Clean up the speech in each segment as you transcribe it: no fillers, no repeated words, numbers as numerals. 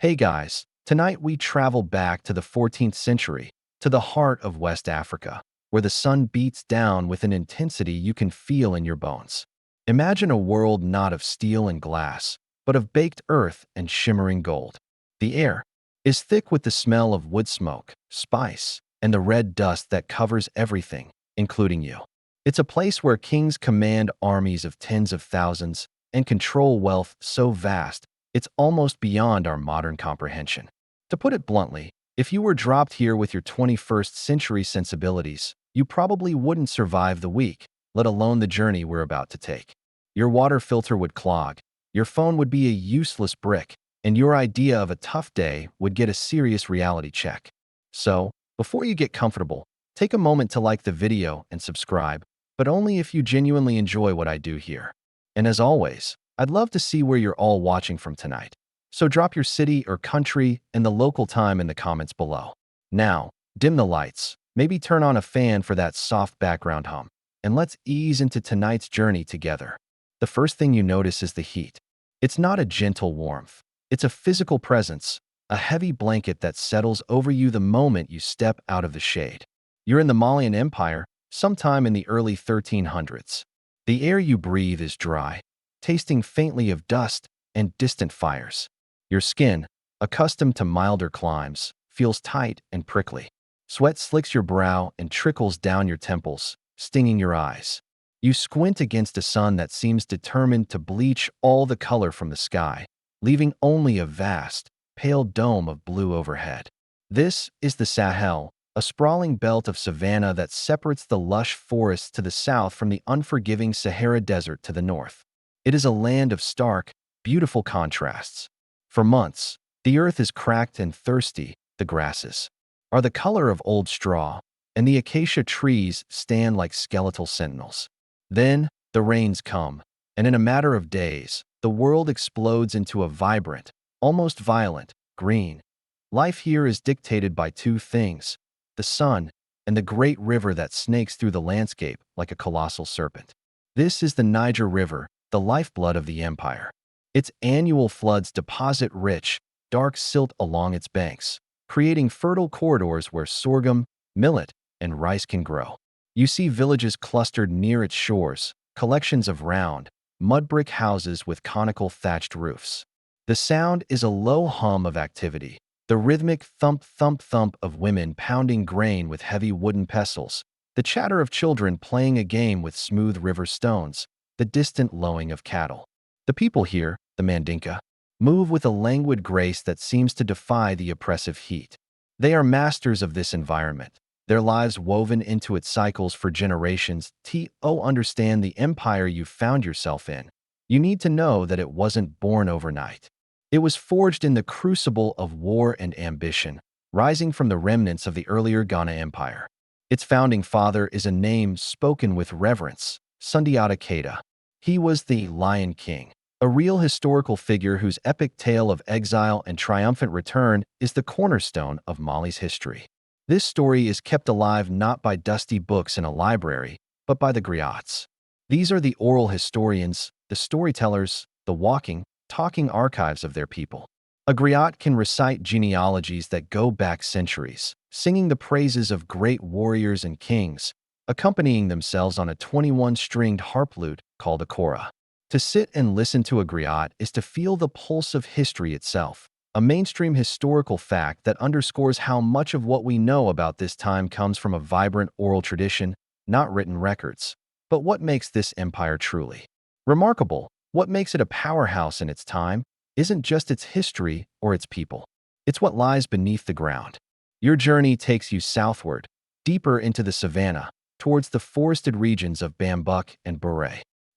Hey guys, tonight we travel back to the 14th century, to the heart of West Africa, where the sun beats down with an intensity you can feel in your bones. Imagine a world not of steel and glass, but of baked earth and shimmering gold. The air is thick with the smell of wood smoke, spice, and the red dust that covers everything, including you. It's a place where kings command armies of tens of thousands and control wealth so vast it's almost beyond our modern comprehension. To put it bluntly, if you were dropped here with your 21st century sensibilities, you probably wouldn't survive the week, let alone the journey we're about to take. Your water filter would clog, your phone would be a useless brick, and your idea of a tough day would get a serious reality check. So, before you get comfortable, take a moment to like the video and subscribe, but only if you genuinely enjoy what I do here. And as always, I'd love to see where you're all watching from tonight. So drop your city or country and the local time in the comments below. Now, dim the lights, maybe turn on a fan for that soft background hum, and let's ease into tonight's journey together. The first thing you notice is the heat. It's not a gentle warmth. It's a physical presence, a heavy blanket that settles over you the moment you step out of the shade. You're in the Malian Empire, sometime in the early 1300s. The air you breathe is dry, tasting faintly of dust and distant fires. Your skin, accustomed to milder climes, feels tight and prickly. Sweat slicks your brow and trickles down your temples, stinging your eyes. You squint against a sun that seems determined to bleach all the color from the sky, leaving only a vast, pale dome of blue overhead. This is the Sahel, a sprawling belt of savanna that separates the lush forests to the south from the unforgiving Sahara Desert to the north. It is a land of stark, beautiful contrasts. For months, the earth is cracked and thirsty, the grasses are the color of old straw, and the acacia trees stand like skeletal sentinels. Then, the rains come, and in a matter of days, the world explodes into a vibrant, almost violent, green. Life here is dictated by two things: the sun and the great river that snakes through the landscape like a colossal serpent. This is the Niger River, the lifeblood of the empire. Its annual floods deposit rich, dark silt along its banks, creating fertile corridors where sorghum, millet, and rice can grow. You see villages clustered near its shores, collections of round, mud brick houses with conical thatched roofs. The sound is a low hum of activity, the rhythmic thump thump thump of women pounding grain with heavy wooden pestles, the chatter of children playing a game with smooth river stones, the distant lowing of cattle. The people here, the Mandinka, move with a languid grace that seems to defy the oppressive heat. They are masters of this environment, their lives woven into its cycles for generations. Understand the empire you found yourself in. You need to know that it wasn't born overnight. It was forged in the crucible of war and ambition, rising from the remnants of the earlier Ghana Empire. Its founding father is a name spoken with reverence: Sundiata Keita. He was the Lion King, a real historical figure whose epic tale of exile and triumphant return is the cornerstone of Mali's history. This story is kept alive not by dusty books in a library, but by the griots. These are the oral historians, the storytellers, the walking, talking archives of their people. A griot can recite genealogies that go back centuries, singing the praises of great warriors and kings, accompanying themselves on a 21-stringed harp lute called a kora. To sit and listen to a griot is to feel the pulse of history itself, a mainstream historical fact that underscores how much of what we know about this time comes from a vibrant oral tradition, not written records. But what makes this empire truly remarkable, what makes it a powerhouse in its time, isn't just its history or its people. It's what lies beneath the ground. Your journey takes you southward, deeper into the savannah, towards the forested regions of Bambuk and Bure.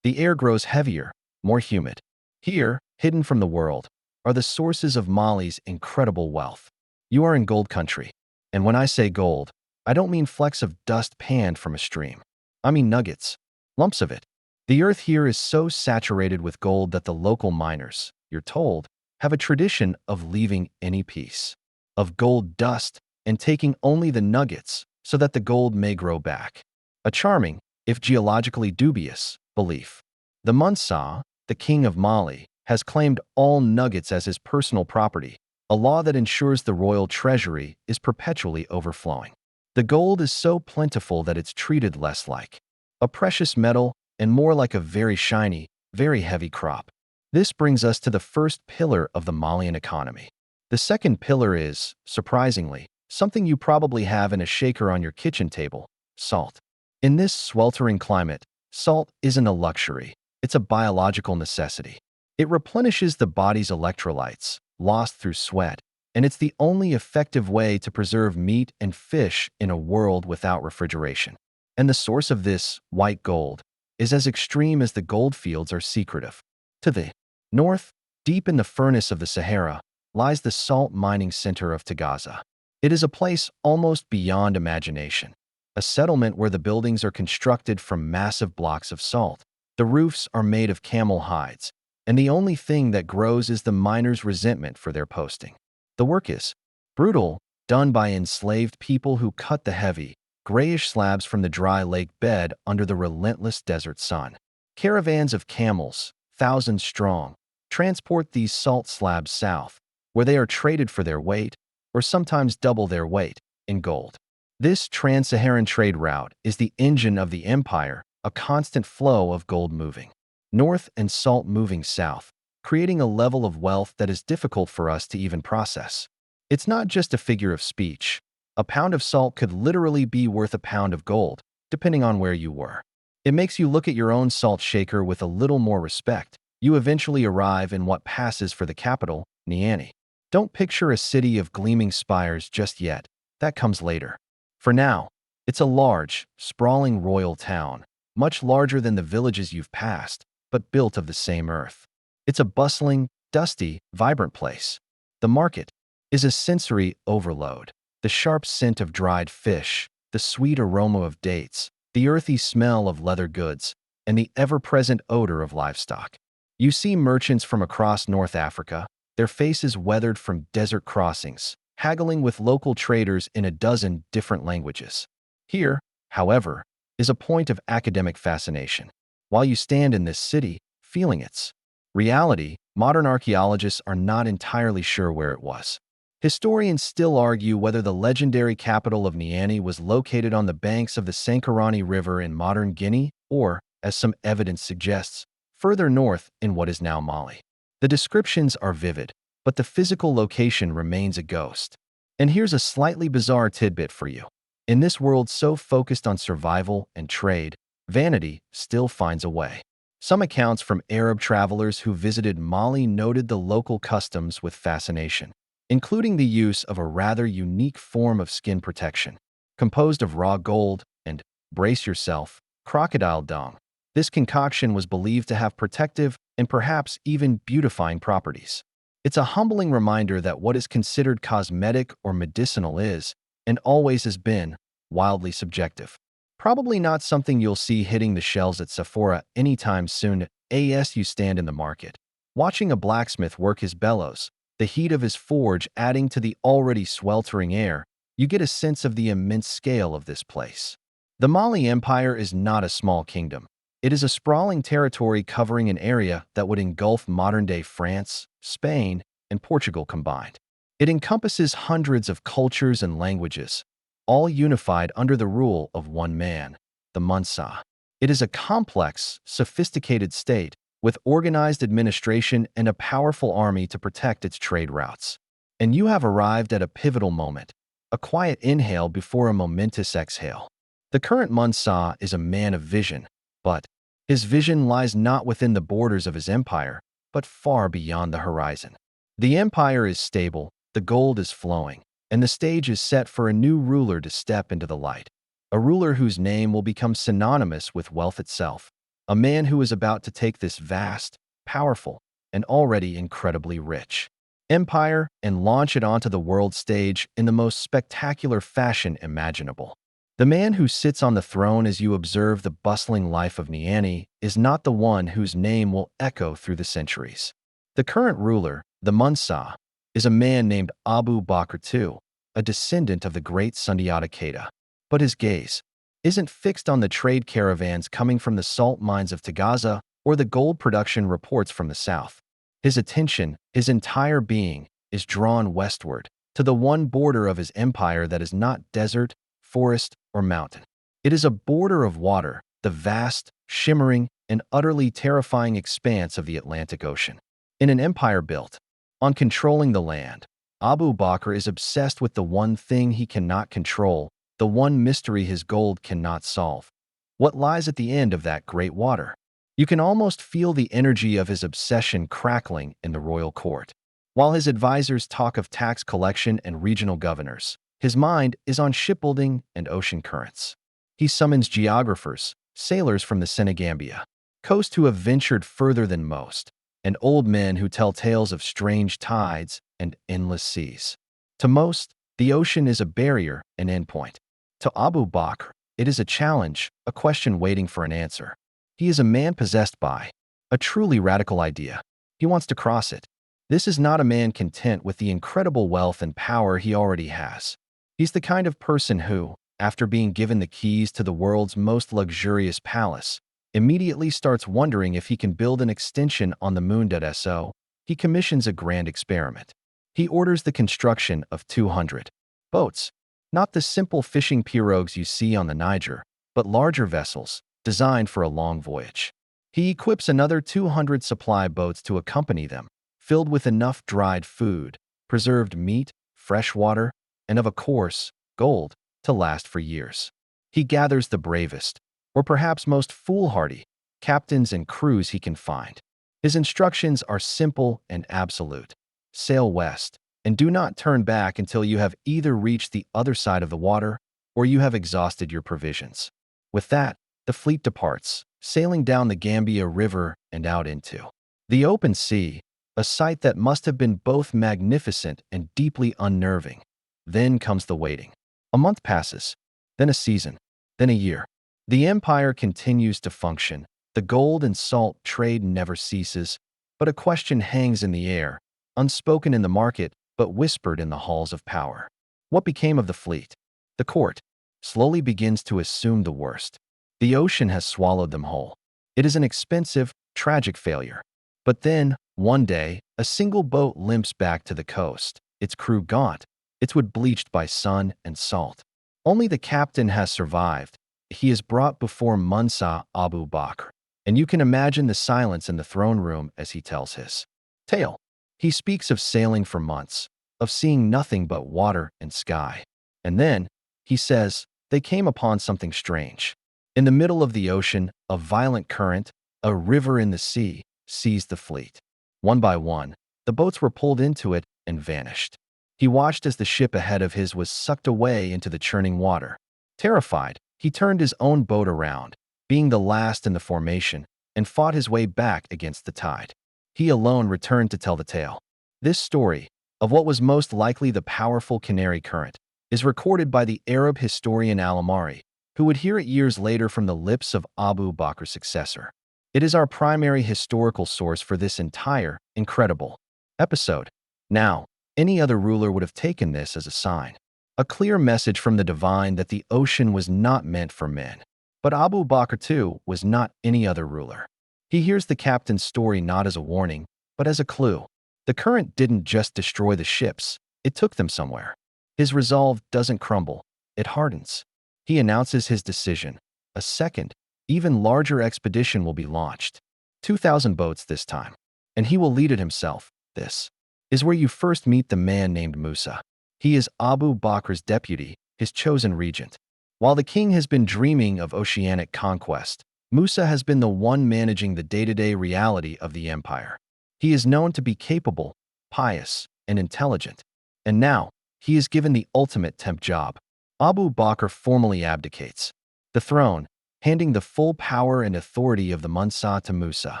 The air grows heavier, more humid. Here, hidden from the world, are the sources of Mali's incredible wealth. You are in gold country. And when I say gold, I don't mean flecks of dust panned from a stream. I mean nuggets, lumps of it. The earth here is so saturated with gold that the local miners, you're told, have a tradition of leaving any piece of gold dust and taking only the nuggets so that the gold may grow back. A charming, if geologically dubious, belief. The Mansa, the king of Mali, has claimed all nuggets as his personal property, a law that ensures the royal treasury is perpetually overflowing. The gold is so plentiful that it's treated less like a precious metal and more like a very shiny, very heavy crop. This brings us to the first pillar of the Malian economy. The second pillar is, surprisingly, something you probably have in a shaker on your kitchen table: salt. In this sweltering climate, salt isn't a luxury, it's a biological necessity. It replenishes the body's electrolytes, lost through sweat, and it's the only effective way to preserve meat and fish in a world without refrigeration. And the source of this, white gold, is as extreme as the gold fields are secretive. To the north, deep in the furnace of the Sahara, lies the salt mining center of Tagaza. It is a place almost beyond imagination, a settlement where the buildings are constructed from massive blocks of salt. The roofs are made of camel hides, and the only thing that grows is the miners' resentment for their posting. The work is brutal, done by enslaved people who cut the heavy, grayish slabs from the dry lake bed under the relentless desert sun. Caravans of camels, thousands strong, transport these salt slabs south, where they are traded for their weight, or sometimes double their weight, in gold. This trans-Saharan trade route is the engine of the empire, a constant flow of gold moving north and salt moving south, creating a level of wealth that is difficult for us to even process. It's not just a figure of speech. A pound of salt could literally be worth a pound of gold, depending on where you were. It makes you look at your own salt shaker with a little more respect. You eventually arrive in what passes for the capital, Niani. Don't picture a city of gleaming spires just yet. That comes later. For now, it's a large, sprawling royal town, much larger than the villages you've passed, but built of the same earth. It's a bustling, dusty, vibrant place. The market is a sensory overload. The sharp scent of dried fish, the sweet aroma of dates, the earthy smell of leather goods, and the ever-present odor of livestock. You see merchants from across North Africa, their faces weathered from desert crossings, haggling with local traders in a dozen different languages. Here, however, is a point of academic fascination. While you stand in this city, feeling its reality, modern archaeologists are not entirely sure where it was. Historians still argue whether the legendary capital of Niani was located on the banks of the Sankarani River in modern Guinea or, as some evidence suggests, further north in what is now Mali. The descriptions are vivid, but the physical location remains a ghost. And here's a slightly bizarre tidbit for you. In this world so focused on survival and trade, vanity still finds a way. Some accounts from Arab travelers who visited Mali noted the local customs with fascination, including the use of a rather unique form of skin protection, composed of raw gold and, brace yourself, crocodile dung. This concoction was believed to have protective and perhaps even beautifying properties. It's a humbling reminder that what is considered cosmetic or medicinal is, and always has been, wildly subjective. Probably not something you'll see hitting the shelves at Sephora anytime soon as you stand in the market, watching a blacksmith work his bellows, the heat of his forge adding to the already sweltering air. You get a sense of the immense scale of this place. The Mali Empire is not a small kingdom. It is a sprawling territory covering an area that would engulf modern-day France, Spain, and Portugal combined. It encompasses hundreds of cultures and languages, all unified under the rule of one man, the Mansa. It is a complex, sophisticated state with organized administration and a powerful army to protect its trade routes. And you have arrived at a pivotal moment, a quiet inhale before a momentous exhale. The current Mansa is a man of vision, but his vision lies not within the borders of his empire, but far beyond the horizon. The empire is stable, the gold is flowing, and the stage is set for a new ruler to step into the light. A ruler whose name will become synonymous with wealth itself. A man who is about to take this vast, powerful, and already incredibly rich empire and launch it onto the world stage in the most spectacular fashion imaginable. The man who sits on the throne as you observe the bustling life of Niani is not the one whose name will echo through the centuries. The current ruler, the Mansa, is a man named Abu Bakr II, a descendant of the great Sundiata Keita. But his gaze isn't fixed on the trade caravans coming from the salt mines of Tagaza or the gold production reports from the south. His attention, his entire being, is drawn westward, to the one border of his empire that is not desert, forest, or mountain. It is a border of water, the vast, shimmering, and utterly terrifying expanse of the Atlantic Ocean. In an empire built on controlling the land, Abu Bakr is obsessed with the one thing he cannot control, the one mystery his gold cannot solve. What lies at the end of that great water? You can almost feel the energy of his obsession crackling in the royal court. While his advisors talk of tax collection and regional governors, his mind is on shipbuilding and ocean currents. He summons geographers, sailors from the Senegambia coast who have ventured further than most, and old men who tell tales of strange tides and endless seas. To most, the ocean is a barrier, an endpoint. To Abu Bakr, it is a challenge, a question waiting for an answer. He is a man possessed by a truly radical idea. He wants to cross it. This is not a man content with the incredible wealth and power he already has. He's the kind of person who, after being given the keys to the world's most luxurious palace, immediately starts wondering if he can build an extension on the moon. So, he commissions a grand experiment. He orders the construction of 200 boats, not the simple fishing pirogues you see on the Niger, but larger vessels designed for a long voyage. He equips another 200 supply boats to accompany them, filled with enough dried food, preserved meat, fresh water, and of course, gold, to last for years. He gathers the bravest, or perhaps most foolhardy, captains and crews he can find. His instructions are simple and absolute. Sail west, and do not turn back until you have either reached the other side of the water or you have exhausted your provisions. With that, the fleet departs, sailing down the Gambia River and out into the open sea, a sight that must have been both magnificent and deeply unnerving. Then comes the waiting. A month passes, then a season, then a year. The empire continues to function. The gold and salt trade never ceases, but a question hangs in the air, unspoken in the market, but whispered in the halls of power. What became of the fleet? The court slowly begins to assume the worst. The ocean has swallowed them whole. It is an expensive, tragic failure. But then, one day, a single boat limps back to the coast, its crew gaunt, its wood bleached by sun and salt. Only the captain has survived. He is brought before Mansa Abu Bakr, and you can imagine the silence in the throne room as he tells his tale. He speaks of sailing for months, of seeing nothing but water and sky. And then, he says, they came upon something strange. In the middle of the ocean, a violent current, a river in the sea, seized the fleet. One by one, the boats were pulled into it and vanished. He watched as the ship ahead of his was sucked away into the churning water. Terrified, he turned his own boat around, being the last in the formation, and fought his way back against the tide. He alone returned to tell the tale. This story, of what was most likely the powerful Canary current, is recorded by the Arab historian Al-Amari, who would hear it years later from the lips of Abu Bakr's successor. It is our primary historical source for this entire, incredible episode. Now, any other ruler would have taken this as a sign, a clear message from the divine that the ocean was not meant for men. But Abu Bakr too was not any other ruler. He hears the captain's story not as a warning, but as a clue. The current didn't just destroy the ships, it took them somewhere. His resolve doesn't crumble, it hardens. He announces his decision. A second, even larger expedition will be launched. 2,000 boats this time. And he will lead it himself. This is where you first meet the man named Musa. He is Abu Bakr's deputy, his chosen regent. While the king has been dreaming of oceanic conquest, Musa has been the one managing the day-to-day reality of the empire. He is known to be capable, pious, and intelligent. And now, he is given the ultimate temp job. Abu Bakr formally abdicates the throne, handing the full power and authority of the Mansa to Musa.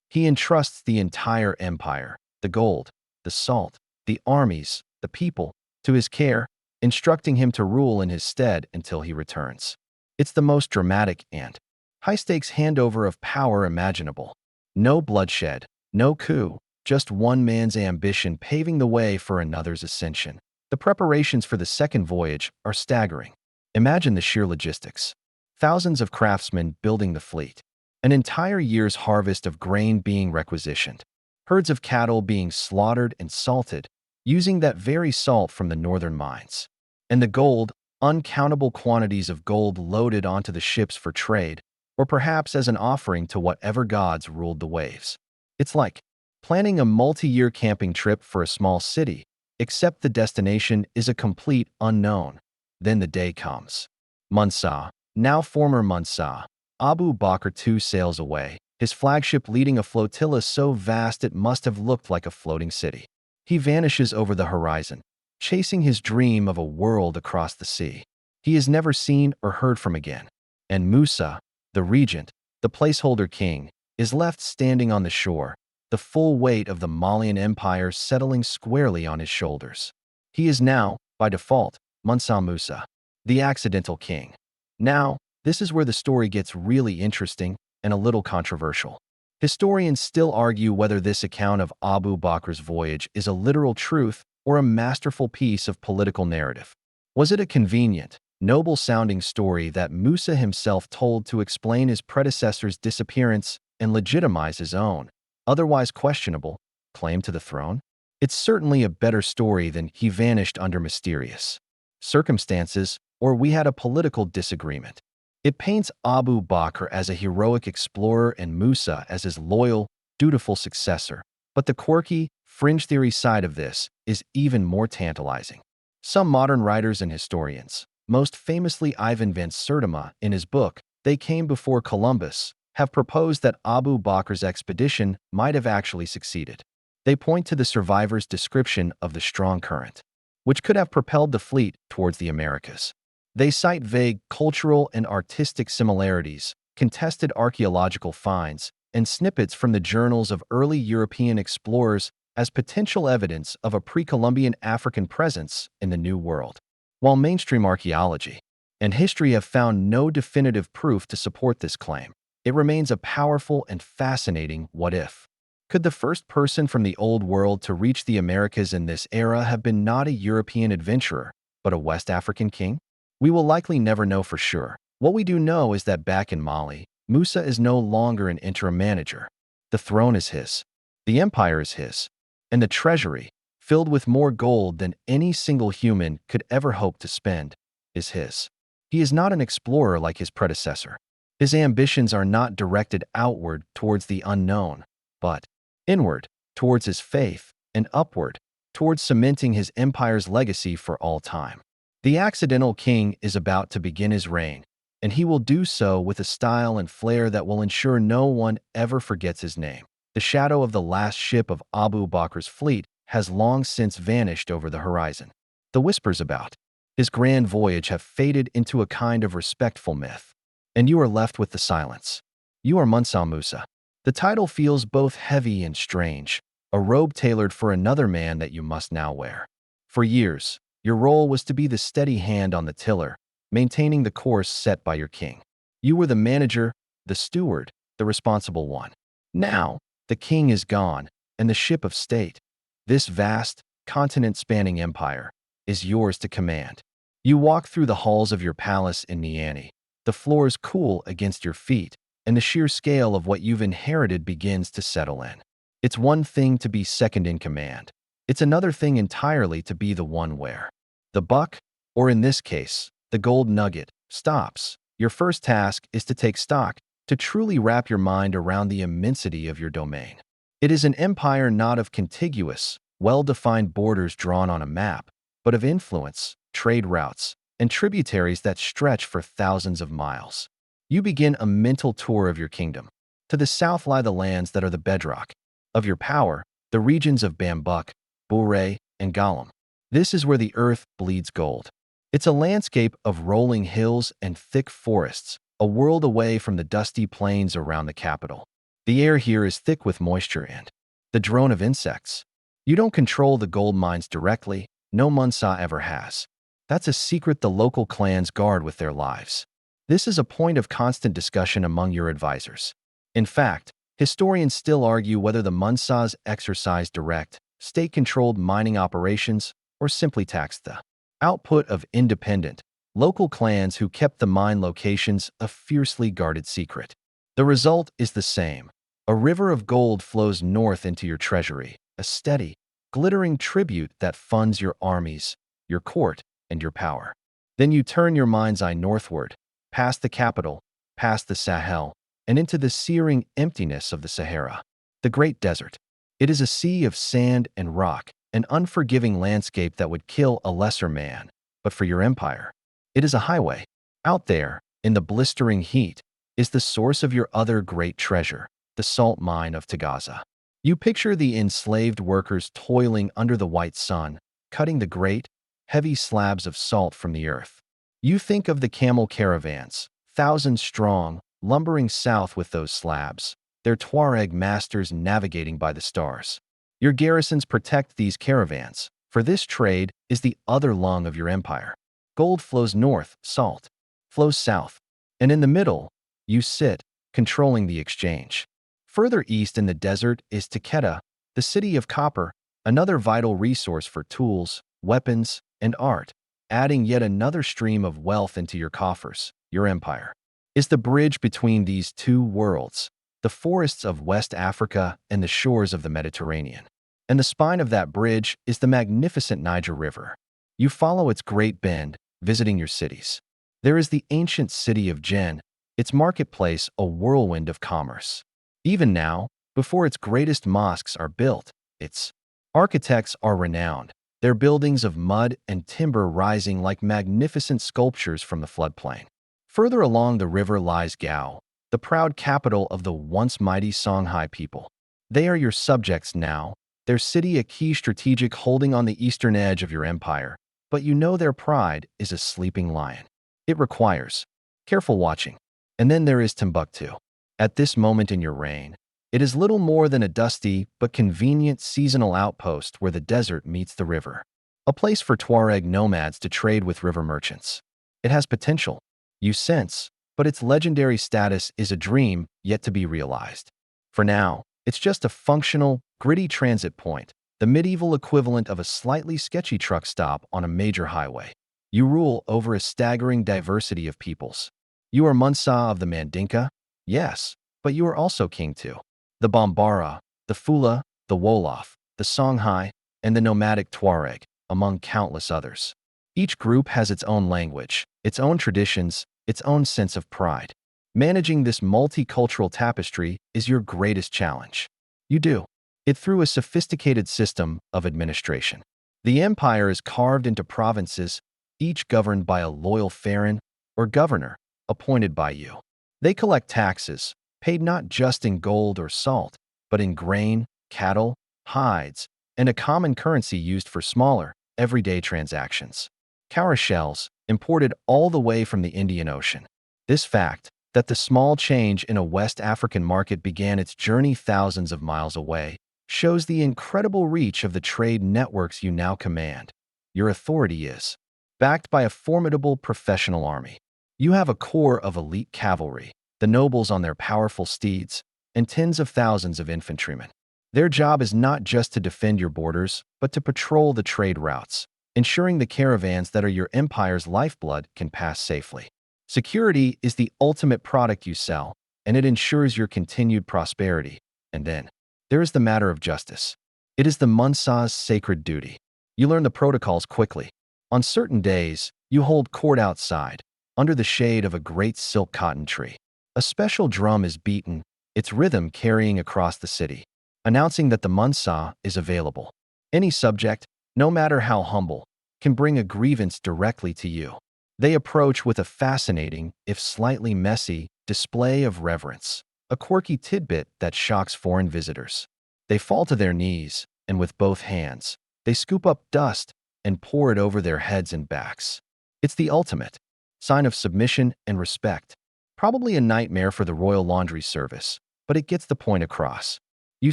He entrusts the entire empire, the gold, the salt, the armies, the people, to his care, instructing him to rule in his stead until he returns. It's the most dramatic and high-stakes handover of power imaginable. No bloodshed, no coup, just one man's ambition paving the way for another's ascension. The preparations for the second voyage are staggering. Imagine the sheer logistics. Thousands of craftsmen building the fleet. An entire year's harvest of grain being requisitioned. Herds of cattle being slaughtered and salted. using that very salt from the northern mines. And the gold, uncountable quantities of gold loaded onto the ships for trade, or perhaps as an offering to whatever gods ruled the waves. It's like planning a multi-year camping trip for a small city, except the destination is a complete unknown. Then the day comes. Mansa, now former Mansa, Abu Bakr II sails away, his flagship leading a flotilla so vast it must have looked like a floating city. He vanishes over the horizon, chasing his dream of a world across the sea. He is never seen or heard from again. And Musa, the regent, the placeholder king, is left standing on the shore, the full weight of the Malian Empire settling squarely on his shoulders. He is now, by default, Mansa Musa, the accidental king. Now, this is where the story gets really interesting and a little controversial. Historians still argue whether this account of Abu Bakr's voyage is a literal truth or a masterful piece of political narrative. Was it a convenient, noble-sounding story that Musa himself told to explain his predecessor's disappearance and legitimize his own, otherwise questionable, claim to the throne? It's certainly a better story than he vanished under mysterious circumstances or we had a political disagreement. It paints Abu Bakr as a heroic explorer and Musa as his loyal, dutiful successor. But the quirky, fringe theory side of this is even more tantalizing. Some modern writers and historians, most famously Ivan van Sertima in his book, They Came Before Columbus, have proposed that Abu Bakr's expedition might have actually succeeded. They point to the survivors' description of the strong current, which could have propelled the fleet towards the Americas. They cite vague cultural and artistic similarities, contested archaeological finds, and snippets from the journals of early European explorers as potential evidence of a pre-Columbian African presence in the New World. While mainstream archaeology and history have found no definitive proof to support this claim, it remains a powerful and fascinating what-if. Could the first person from the Old World to reach the Americas in this era have been not a European adventurer, but a West African king? We will likely never know for sure. What we do know is that back in Mali, Musa is no longer an interim manager. The throne is his, the empire is his, and the treasury, filled with more gold than any single human could ever hope to spend, is his. He is not an explorer like his predecessor. His ambitions are not directed outward towards the unknown, but inward towards his faith and upward towards cementing his empire's legacy for all time. The accidental king is about to begin his reign, and he will do so with a style and flair that will ensure no one ever forgets his name. The shadow of the last ship of Abu Bakr's fleet has long since vanished over the horizon. The whispers about his grand voyage have faded into a kind of respectful myth, and you are left with the silence. You are Mansa Musa. The title feels both heavy and strange, a robe tailored for another man that you must now wear. For years, your role was to be the steady hand on the tiller, maintaining the course set by your king. You were the manager, the steward, the responsible one. Now, the king is gone, and the ship of state, this vast, continent-spanning empire, is yours to command. You walk through the halls of your palace in Niani. The floors cool against your feet, and the sheer scale of what you've inherited begins to settle in. It's one thing to be second in command. It's another thing entirely to be the one where the buck, or in this case, the gold nugget, stops. Your first task is to take stock, to truly wrap your mind around the immensity of your domain. It is an empire not of contiguous, well-defined borders drawn on a map, but of influence, trade routes, and tributaries that stretch for thousands of miles. You begin a mental tour of your kingdom. To the south lie the lands that are the bedrock of your power, the regions of Bambuk, Bure, and Gollum. This is where the earth bleeds gold. It's a landscape of rolling hills and thick forests, a world away from the dusty plains around the capital. The air here is thick with moisture and the drone of insects. You don't control the gold mines directly, no Mansa ever has. That's a secret the local clans guard with their lives. This is a point of constant discussion among your advisors. In fact, historians still argue whether the Mansas exercised direct, state-controlled mining operations or simply taxed the output of independent, local clans who kept the mine locations a fiercely guarded secret. The result is the same. A river of gold flows north into your treasury, a steady, glittering tribute that funds your armies, your court, and your power. Then you turn your mind's eye northward, past the capital, past the Sahel, and into the searing emptiness of the Sahara, the Great Desert. It is a sea of sand and rock, an unforgiving landscape that would kill a lesser man. But for your empire, it is a highway. Out there, in the blistering heat, is the source of your other great treasure, the salt mine of Tagaza. You picture the enslaved workers toiling under the white sun, cutting the great, heavy slabs of salt from the earth. You think of the camel caravans, thousands strong, lumbering south with those slabs, their Tuareg masters navigating by the stars. Your garrisons protect these caravans, for this trade is the other lung of your empire. Gold flows north, salt flows south, and in the middle, you sit, controlling the exchange. Further east in the desert is Takeda, the city of copper, another vital resource for tools, weapons, and art, adding yet another stream of wealth into your coffers. Your empire is the bridge between these two worlds, the forests of West Africa and the shores of the Mediterranean. And the spine of that bridge is the magnificent Niger River. You follow its great bend, visiting your cities. There is the ancient city of Jen, its marketplace a whirlwind of commerce. Even now, before its greatest mosques are built, its architects are renowned, their buildings of mud and timber rising like magnificent sculptures from the floodplain. Further along the river lies Gao, the proud capital of the once mighty Songhai people. They are your subjects now, their city a key strategic holding on the eastern edge of your empire, but you know their pride is a sleeping lion. It requires careful watching. And then there is Timbuktu. At this moment in your reign, it is little more than a dusty but convenient seasonal outpost where the desert meets the river, a place for Tuareg nomads to trade with river merchants. It has potential, you sense, but its legendary status is a dream yet to be realized. For now, it's just a functional, gritty transit point, the medieval equivalent of a slightly sketchy truck stop on a major highway. You rule over a staggering diversity of peoples. You are Mansa of the Mandinka, yes, but you are also king too. The Bambara, the Fula, the Wolof, the Songhai, and the nomadic Tuareg, among countless others. Each group has its own language, its own traditions, its own sense of pride. Managing this multicultural tapestry is your greatest challenge. You do it through a sophisticated system of administration. The empire is carved into provinces, each governed by a loyal pharaoh or governor appointed by you. They collect taxes, paid not just in gold or salt, but in grain, cattle, hides, and a common currency used for smaller, everyday transactions. Cowrie shells, imported all the way from the Indian Ocean. This fact, that the small change in a West African market began its journey thousands of miles away, shows the incredible reach of the trade networks you now command. Your authority is backed by a formidable professional army. You have a corps of elite cavalry, the nobles on their powerful steeds, and tens of thousands of infantrymen. Their job is not just to defend your borders, but to patrol the trade routes, ensuring the caravans that are your empire's lifeblood can pass safely. Security is the ultimate product you sell, and it ensures your continued prosperity. And then, there is the matter of justice. It is the Munsa's sacred duty. You learn the protocols quickly. On certain days, you hold court outside, under the shade of a great silk cotton tree. A special drum is beaten, its rhythm carrying across the city, announcing that the Munsa is available. Any subject, no matter how humble, can bring a grievance directly to you. They approach with a fascinating, if slightly messy, display of reverence, a quirky tidbit that shocks foreign visitors. They fall to their knees, and with both hands, they scoop up dust and pour it over their heads and backs. It's the ultimate sign of submission and respect. Probably a nightmare for the royal laundry service, but it gets the point across. You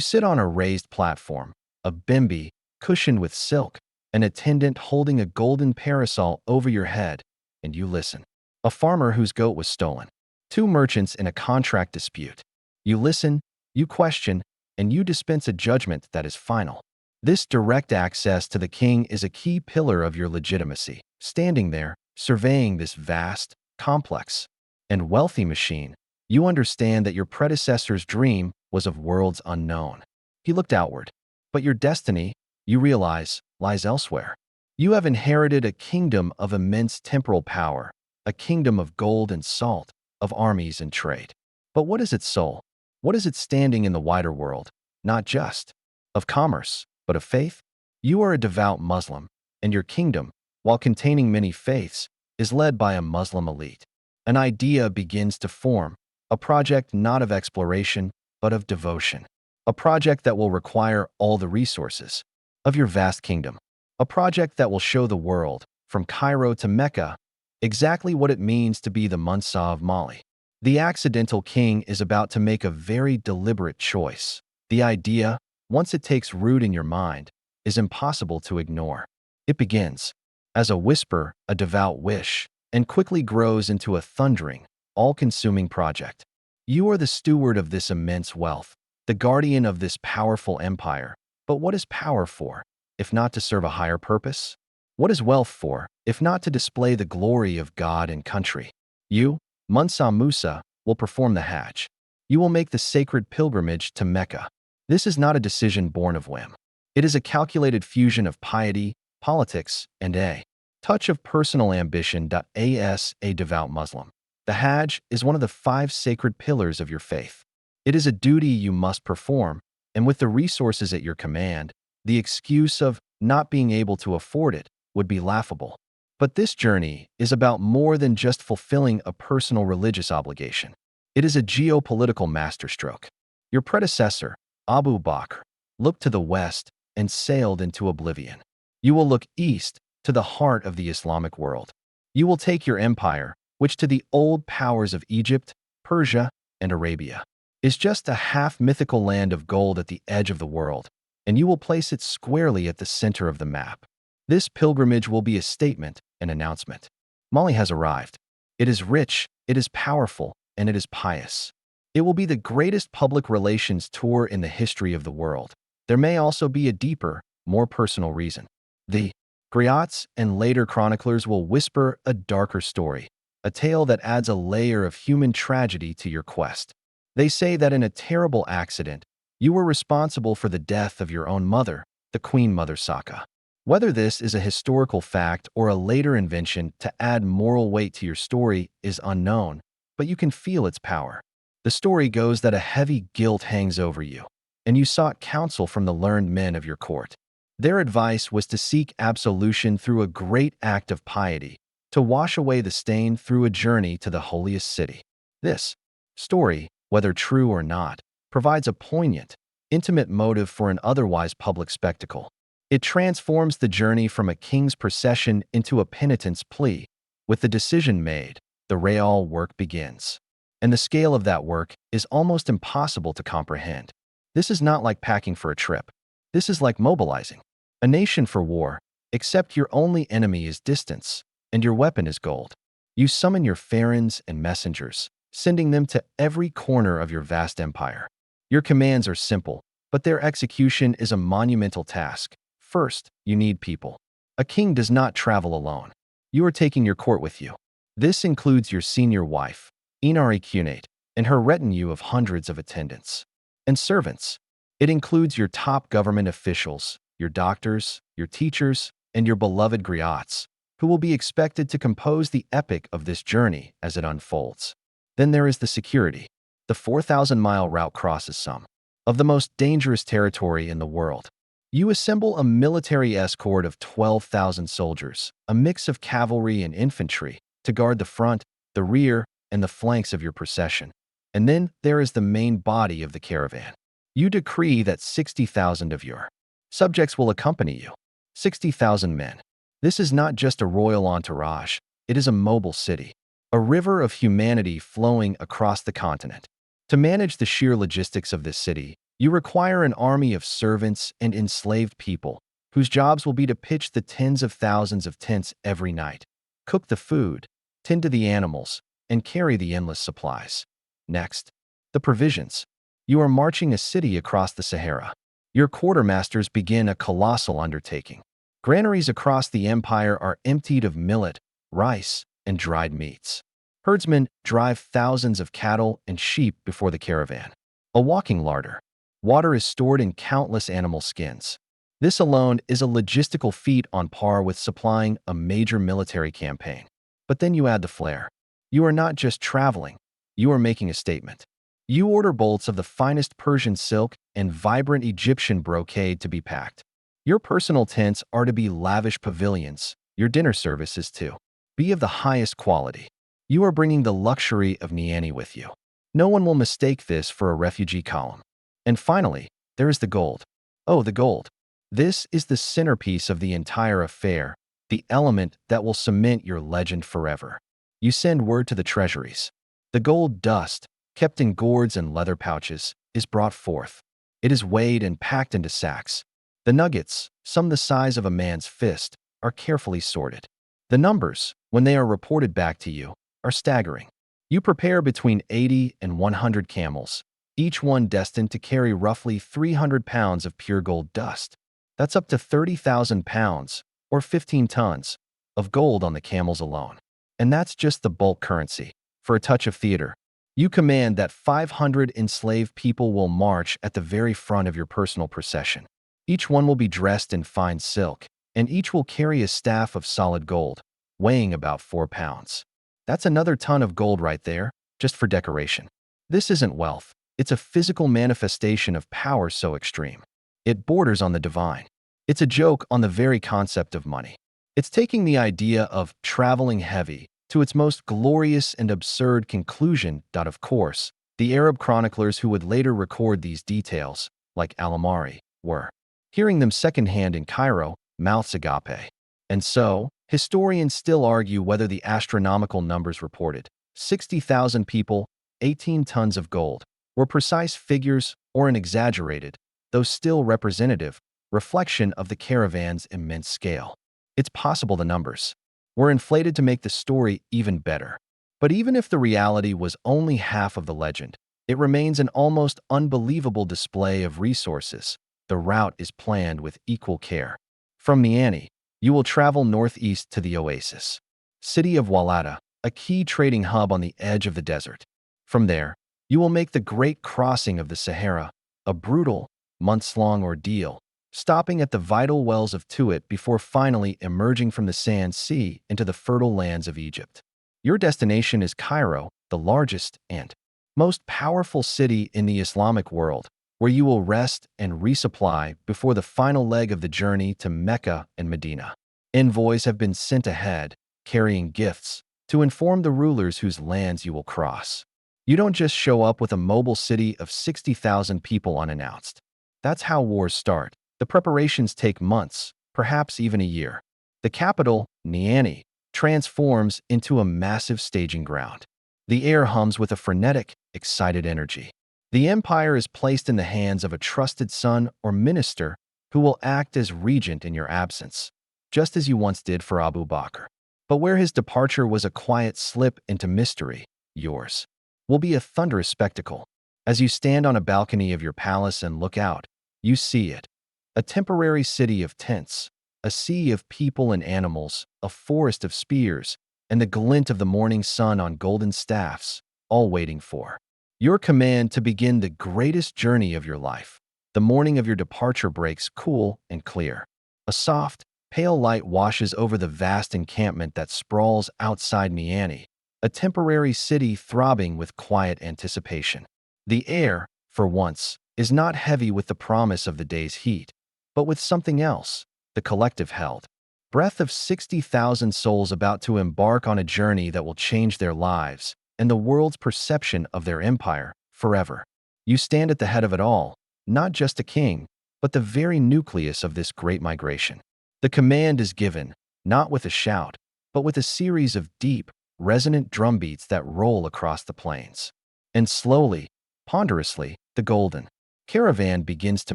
sit on a raised platform, a bimbi cushioned with silk, an attendant holding a golden parasol over your head, and you listen. A farmer whose goat was stolen. Two merchants in a contract dispute. You listen, you question, and you dispense a judgment that is final. This direct access to the king is a key pillar of your legitimacy. Standing there, surveying this vast, complex, and wealthy machine, you understand that your predecessor's dream was of worlds unknown. He looked outward. But your destiny, you realize lies elsewhere. You have inherited a kingdom of immense temporal power, a kingdom of gold and salt, of armies and trade. But what is its soul? What is its standing in the wider world? Not just of commerce, but of faith? You are a devout Muslim, and your kingdom, while containing many faiths, is led by a Muslim elite. An idea begins to form, a project not of exploration, but of devotion. A project that will require all the resources of your vast kingdom. A project that will show the world, from Cairo to Mecca, exactly what it means to be the Mansa of Mali. The accidental king is about to make a very deliberate choice. The idea, once it takes root in your mind, is impossible to ignore. It begins as a whisper, a devout wish, and quickly grows into a thundering, all-consuming project. You are the steward of this immense wealth, the guardian of this powerful empire. But what is power for, if not to serve a higher purpose? What is wealth for, if not to display the glory of God and country? You, Mansa Musa, will perform the Hajj. You will make the sacred pilgrimage to Mecca. This is not a decision born of whim. It is a calculated fusion of piety, politics, and a touch of personal ambition. As a devout Muslim, the Hajj is one of the 5 sacred pillars of your faith. It is a duty you must perform, and with the resources at your command, the excuse of not being able to afford it would be laughable. But this journey is about more than just fulfilling a personal religious obligation. It is a geopolitical masterstroke. Your predecessor, Abu Bakr, looked to the west and sailed into oblivion. You will look east to the heart of the Islamic world. You will take your empire, which to the old powers of Egypt, Persia, and Arabia is just a half-mythical land of gold at the edge of the world, and you will place it squarely at the center of the map. This pilgrimage will be a statement, an announcement. Mali has arrived. It is rich, it is powerful, and it is pious. It will be the greatest public relations tour in the history of the world. There may also be a deeper, more personal reason. The griots and later chroniclers will whisper a darker story, a tale that adds a layer of human tragedy to your quest. They say that in a terrible accident, you were responsible for the death of your own mother, the Queen Mother Saka. Whether this is a historical fact or a later invention to add moral weight to your story is unknown, but you can feel its power. The story goes that a heavy guilt hangs over you, and you sought counsel from the learned men of your court. Their advice was to seek absolution through a great act of piety, to wash away the stain through a journey to the holiest city. This story, whether true or not, provides a poignant, intimate motive for an otherwise public spectacle. It transforms the journey from a king's procession into a penitent's plea. With the decision made, the real work begins. And the scale of that work is almost impossible to comprehend. This is not like packing for a trip. This is like mobilizing a nation for war, except your only enemy is distance, and your weapon is gold. You summon your pharaohs and messengers, sending them to every corner of your vast empire. Your commands are simple, but their execution is a monumental task. First, you need people. A king does not travel alone. You are taking your court with you. This includes your senior wife, Inari Cunate, and her retinue of hundreds of attendants. And servants. It includes your top government officials, your doctors, your teachers, and your beloved griots, who will be expected to compose the epic of this journey as it unfolds. Then there is the security. The 4,000-mile route crosses some of the most dangerous territory in the world. You assemble a military escort of 12,000 soldiers, a mix of cavalry and infantry, to guard the front, the rear, and the flanks of your procession. And then there is the main body of the caravan. You decree that 60,000 of your subjects will accompany you. 60,000 men. This is not just a royal entourage, it is a mobile city, a river of humanity flowing across the continent. To manage the sheer logistics of this city, you require an army of servants and enslaved people, whose jobs will be to pitch the tens of thousands of tents every night, cook the food, tend to the animals, and carry the endless supplies. Next, the provisions. You are marching a city across the Sahara. Your quartermasters begin a colossal undertaking. Granaries across the empire are emptied of millet, rice, and dried meats. Herdsmen drive thousands of cattle and sheep before the caravan. A walking larder. Water is stored in countless animal skins. This alone is a logistical feat on par with supplying a major military campaign. But then you add the flair. You are not just traveling, you are making a statement. You order bolts of the finest Persian silk and vibrant Egyptian brocade to be packed. Your personal tents are to be lavish pavilions, your dinner service is to be of the highest quality. You are bringing the luxury of Niani with you. No one will mistake this for a refugee column. And finally, there is the gold. Oh, the gold. This is the centerpiece of the entire affair, the element that will cement your legend forever. You send word to the treasuries. The gold dust, kept in gourds and leather pouches, is brought forth. It is weighed and packed into sacks. The nuggets, some the size of a man's fist, are carefully sorted. The numbers, when they are reported back to you, are staggering. You prepare between 80 and 100 camels, each one destined to carry roughly 300 pounds of pure gold dust. That's up to 30,000 pounds, or 15 tons, of gold on the camels alone. And that's just the bulk currency. For a touch of theater, you command that 500 enslaved people will march at the very front of your personal procession. Each one will be dressed in fine silk, and each will carry a staff of solid gold, weighing about 4 pounds. That's another ton of gold right there, just for decoration. This isn't wealth. It's a physical manifestation of power so extreme. It borders on the divine. It's a joke on the very concept of money. It's taking the idea of traveling heavy to its most glorious and absurd conclusion. Of course, the Arab chroniclers who would later record these details, like Al-Amari, were hearing them secondhand in Cairo, mouths agape. And so, historians still argue whether the astronomical numbers reported, 60,000 people, 18 tons of gold, were precise figures or an exaggerated, though still representative, reflection of the caravan's immense scale. It's possible the numbers were inflated to make the story even better. But even if the reality was only half of the legend, it remains an almost unbelievable display of resources. The route is planned with equal care. From Niani, you will travel northeast to the oasis, city of Walata, a key trading hub on the edge of the desert. From there, you will make the great crossing of the Sahara, a brutal, months-long ordeal, stopping at the vital wells of Tuat before finally emerging from the sand sea into the fertile lands of Egypt. Your destination is Cairo, the largest and most powerful city in the Islamic world, where you will rest and resupply before the final leg of the journey to Mecca and Medina. Envoys have been sent ahead, carrying gifts, to inform the rulers whose lands you will cross. You don't just show up with a mobile city of 60,000 people unannounced. That's how wars start. The preparations take months, perhaps even a year. The capital, Niani, transforms into a massive staging ground. The air hums with a frenetic, excited energy. The empire is placed in the hands of a trusted son or minister who will act as regent in your absence, just as you once did for Abu Bakr. But where his departure was a quiet slip into mystery, yours will be a thunderous spectacle. As you stand on a balcony of your palace and look out, you see it. A temporary city of tents, a sea of people and animals, a forest of spears, and the glint of the morning sun on golden staffs, all waiting for your command to begin the greatest journey of your life. The morning of your departure breaks cool and clear. A soft, pale light washes over the vast encampment that sprawls outside Niani, a temporary city throbbing with quiet anticipation. The air, for once, is not heavy with the promise of the day's heat, but with something else, the collective held breath of 60,000 souls about to embark on a journey that will change their lives and the world's perception of their empire forever. You stand at the head of it all, not just a king, but the very nucleus of this great migration. The command is given, not with a shout, but with a series of deep, resonant drumbeats that roll across the plains. And slowly, ponderously, the golden caravan begins to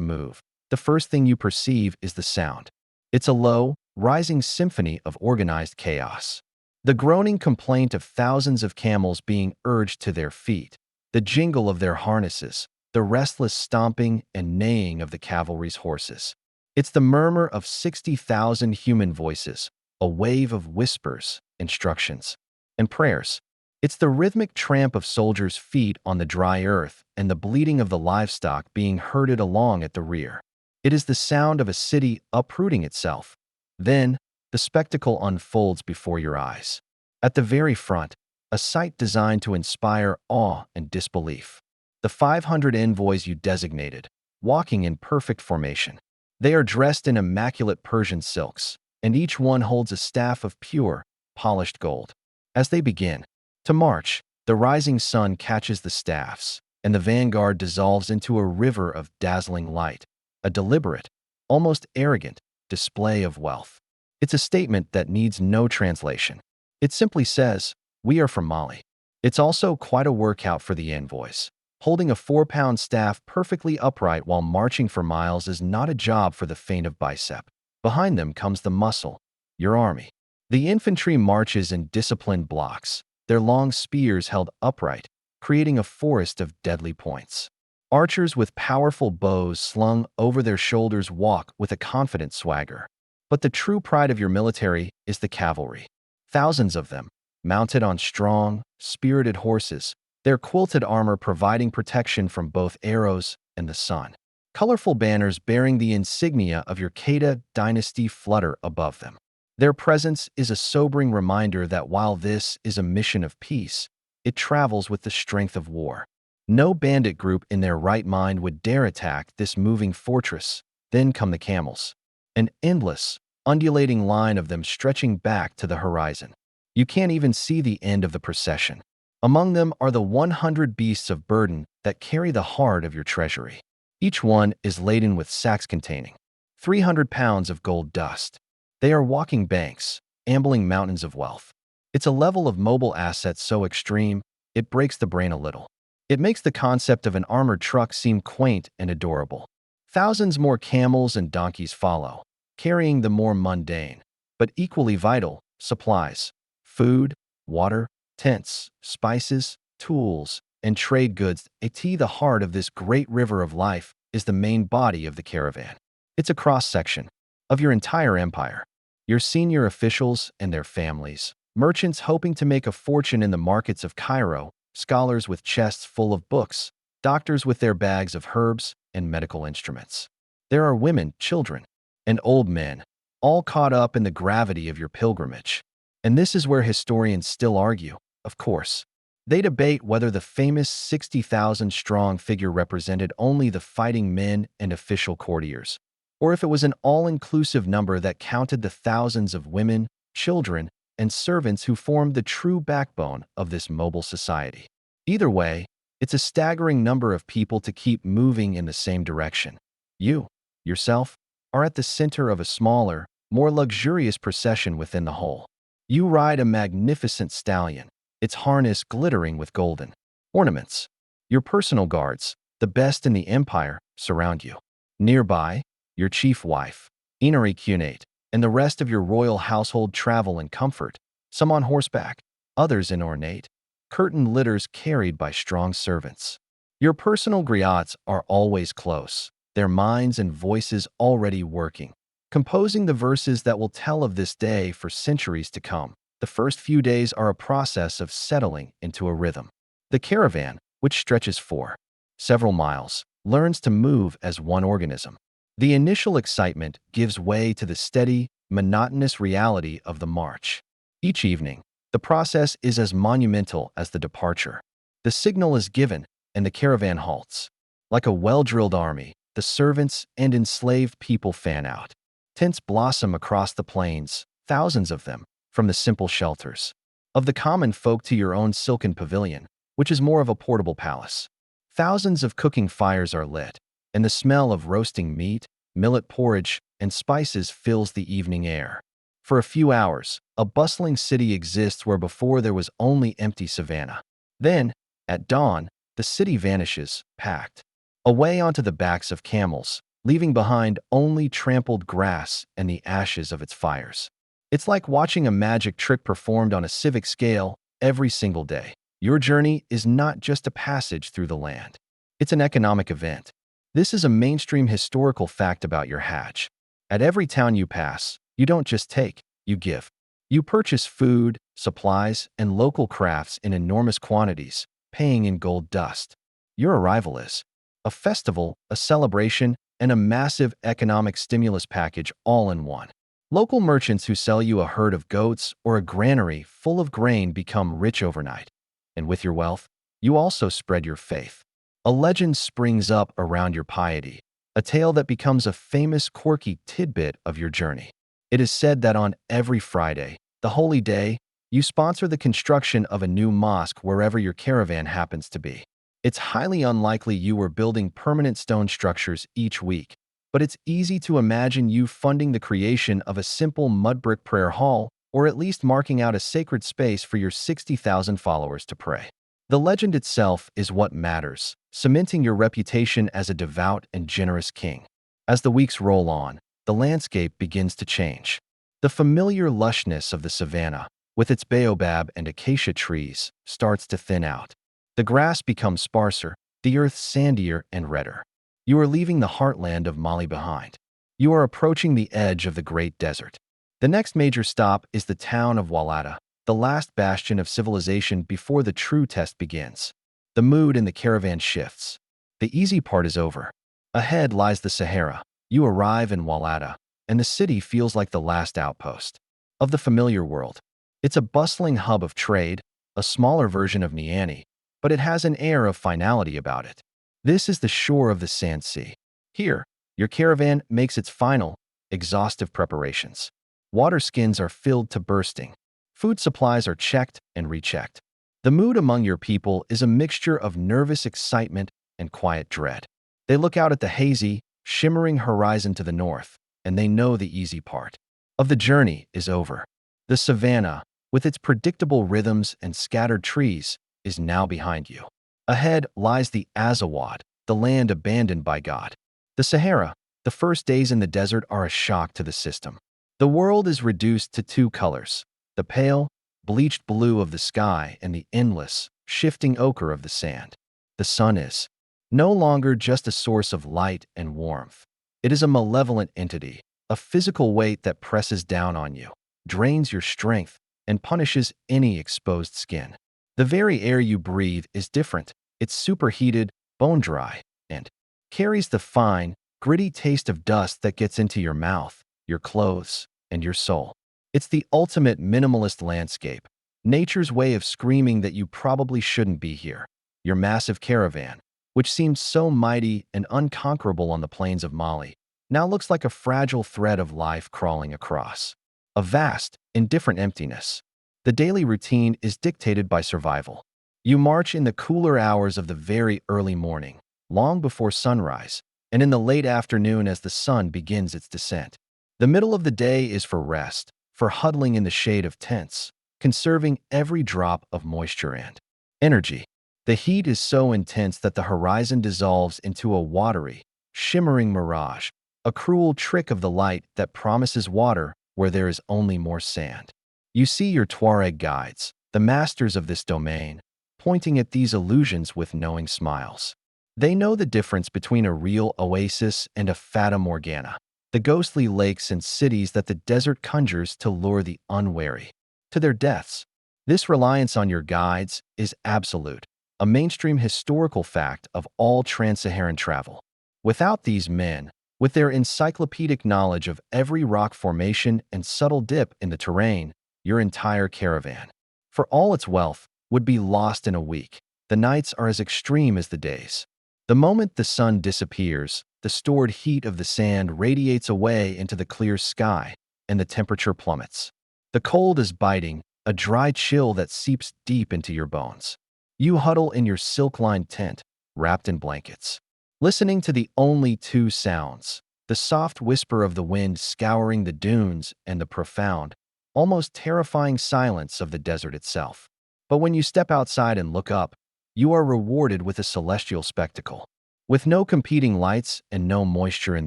move. The first thing you perceive is the sound. It's a low, rising symphony of organized chaos. The groaning complaint of thousands of camels being urged to their feet, the jingle of their harnesses, the restless stomping and neighing of the cavalry's horses. It's the murmur of 60,000 human voices, a wave of whispers, instructions, and prayers. It's the rhythmic tramp of soldiers' feet on the dry earth and the bleating of the livestock being herded along at the rear. It is the sound of a city uprooting itself. Then, the spectacle unfolds before your eyes. At the very front, a sight designed to inspire awe and disbelief. The 500 envoys you designated, walking in perfect formation. They are dressed in immaculate Persian silks, and each one holds a staff of pure, polished gold. As they begin to march, the rising sun catches the staffs, and the vanguard dissolves into a river of dazzling light, a deliberate, almost arrogant display of wealth. It's a statement that needs no translation. It simply says, "We are from Mali." It's also quite a workout for the envoys. Holding a 4-pound staff perfectly upright while marching for miles is not a job for the faint of bicep. Behind them comes the muscle, your army. The infantry marches in disciplined blocks, their long spears held upright, creating a forest of deadly points. Archers with powerful bows slung over their shoulders walk with a confident swagger. But the true pride of your military is the cavalry. Thousands of them, mounted on strong, spirited horses, their quilted armor providing protection from both arrows and the sun. Colorful banners bearing the insignia of your Qaeda dynasty flutter above them. Their presence is a sobering reminder that while this is a mission of peace, it travels with the strength of war. No bandit group in their right mind would dare attack this moving fortress. Then come the camels. An endless, undulating line of them stretching back to the horizon. You can't even see the end of the procession. Among them are the 100 beasts of burden that carry the heart of your treasury. Each one is laden with sacks containing 300 pounds of gold dust. They are walking banks, ambling mountains of wealth. It's a level of mobile assets so extreme, it breaks the brain a little. It makes the concept of an armored truck seem quaint and adorable. Thousands more camels and donkeys follow, carrying the more mundane, but equally vital, supplies. Food, water, tents, spices, tools, and trade goods. The heart of this great river of life is the main body of the caravan. It's a cross-section of your entire empire. Your senior officials and their families, merchants hoping to make a fortune in the markets of Cairo, scholars with chests full of books, doctors with their bags of herbs and medical instruments. There are women, children, and old men, all caught up in the gravity of your pilgrimage. And this is where historians still argue, of course. They debate whether the famous 60,000-strong figure represented only the fighting men and official courtiers, or if it was an all-inclusive number that counted the thousands of women, children, and servants who formed the true backbone of this mobile society. Either way, it's a staggering number of people to keep moving in the same direction. You, yourself, are at the center of a smaller, more luxurious procession within the whole. You ride a magnificent stallion, its harness glittering with golden ornaments. Your personal guards, the best in the empire, surround you. Nearby, your chief wife, Inari Cunate, and the rest of your royal household travel in comfort, some on horseback, others in ornate, curtain litters carried by strong servants. Your personal griots are always close, their minds and voices already working, composing the verses that will tell of this day for centuries to come. The first few days are a process of settling into a rhythm. The caravan, which stretches for several miles, learns to move as one organism. The initial excitement gives way to the steady, monotonous reality of the march. Each evening, the process is as monumental as the departure. The signal is given, and the caravan halts. Like a well-drilled army, the servants and enslaved people fan out. Tents blossom across the plains, thousands of them, from the simple shelters of the common folk to your own silken pavilion, which is more of a portable palace. Thousands of cooking fires are lit, and the smell of roasting meat, millet porridge, and spices fills the evening air. For a few hours, a bustling city exists where before there was only empty savanna. Then, at dawn, the city vanishes, packed away onto the backs of camels, leaving behind only trampled grass and the ashes of its fires. It's like watching a magic trick performed on a civic scale every single day. Your journey is not just a passage through the land. It's an economic event. This is a mainstream historical fact about your Hajj. At every town you pass, you don't just take, you give. You purchase food, supplies, and local crafts in enormous quantities, paying in gold dust. Your arrival is a festival, a celebration, and a massive economic stimulus package all in one. Local merchants who sell you a herd of goats or a granary full of grain become rich overnight. And with your wealth, you also spread your faith. A legend springs up around your piety, a tale that becomes a famous quirky tidbit of your journey. It is said that on every Friday, the holy day, you sponsor the construction of a new mosque wherever your caravan happens to be. It's highly unlikely you were building permanent stone structures each week, but it's easy to imagine you funding the creation of a simple mud brick prayer hall, or at least marking out a sacred space for your 60,000 followers to pray. The legend itself is what matters, cementing your reputation as a devout and generous king. As the weeks roll on, the landscape begins to change. The familiar lushness of the savanna, with its baobab and acacia trees, starts to thin out. The grass becomes sparser, the earth sandier and redder. You are leaving the heartland of Mali behind. You are approaching the edge of the Great Desert. The next major stop is the town of Walata, the last bastion of civilization before the true test begins. The mood in the caravan shifts. The easy part is over. Ahead lies the Sahara. You arrive in Walata, and the city feels like the last outpost of the familiar world. It's a bustling hub of trade, a smaller version of Niani, but it has an air of finality about it. This is the shore of the Sand Sea. Here, your caravan makes its final, exhaustive preparations. Water skins are filled to bursting. Food supplies are checked and rechecked. The mood among your people is a mixture of nervous excitement and quiet dread. They look out at the hazy, shimmering horizon to the north, and they know the easy part of the journey is over. The savanna, with its predictable rhythms and scattered trees, is now behind you. Ahead lies the Azawad, the land abandoned by God. The Sahara, the first days in the desert are a shock to the system. The world is reduced to two colors, the pale, bleached blue of the sky and the endless, shifting ochre of the sand. The sun is no longer just a source of light and warmth. It is a malevolent entity, a physical weight that presses down on you, drains your strength, and punishes any exposed skin. The very air you breathe is different. It's superheated, bone-dry, and carries the fine, gritty taste of dust that gets into your mouth, your clothes, and your soul. It's the ultimate minimalist landscape, nature's way of screaming that you probably shouldn't be here. Your massive caravan, which seemed so mighty and unconquerable on the plains of Mali, now looks like a fragile thread of life crawling across a vast, indifferent emptiness. The daily routine is dictated by survival. You march in the cooler hours of the very early morning, long before sunrise, and in the late afternoon as the sun begins its descent. The middle of the day is for rest, for huddling in the shade of tents, conserving every drop of moisture and energy. The heat is so intense that the horizon dissolves into a watery, shimmering mirage, a cruel trick of the light that promises water where there is only more sand. You see your Tuareg guides, the masters of this domain, pointing at these illusions with knowing smiles. They know the difference between a real oasis and a fata morgana, the ghostly lakes and cities that the desert conjures to lure the unwary to their deaths. This reliance on your guides is absolute, a mainstream historical fact of all trans-Saharan travel. Without these men, with their encyclopedic knowledge of every rock formation and subtle dip in the terrain, your entire caravan, for all its wealth, would be lost in a week. The nights are as extreme as the days. The moment the sun disappears, the stored heat of the sand radiates away into the clear sky, and the temperature plummets. The cold is biting, a dry chill that seeps deep into your bones. You huddle in your silk-lined tent, wrapped in blankets, listening to the only two sounds, the soft whisper of the wind scouring the dunes and the profound, almost terrifying silence of the desert itself. But when you step outside and look up, you are rewarded with a celestial spectacle. With no competing lights and no moisture in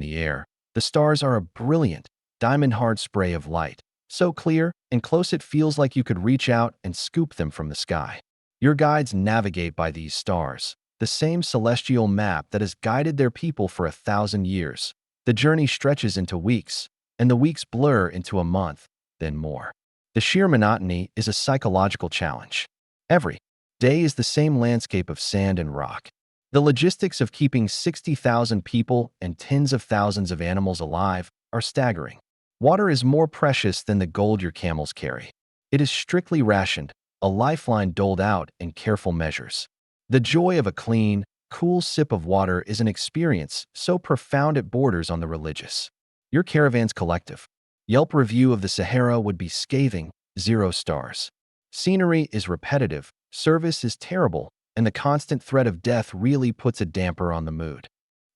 the air, the stars are a brilliant, diamond-hard spray of light, so clear and close it feels like you could reach out and scoop them from the sky. Your guides navigate by these stars, the same celestial map that has guided their people for 1,000 years. The journey stretches into weeks, and the weeks blur into a month, then more. The sheer monotony is a psychological challenge. Every day is the same landscape of sand and rock. The logistics of keeping 60,000 people and tens of thousands of animals alive are staggering. Water is more precious than the gold your camels carry. It is strictly rationed, a lifeline doled out in careful measures. The joy of a clean, cool sip of water is an experience so profound it borders on the religious. Your caravan's collective. Yelp review of the Sahara would be scathing, 0 stars. Scenery is repetitive, service is terrible, and the constant threat of death really puts a damper on the mood.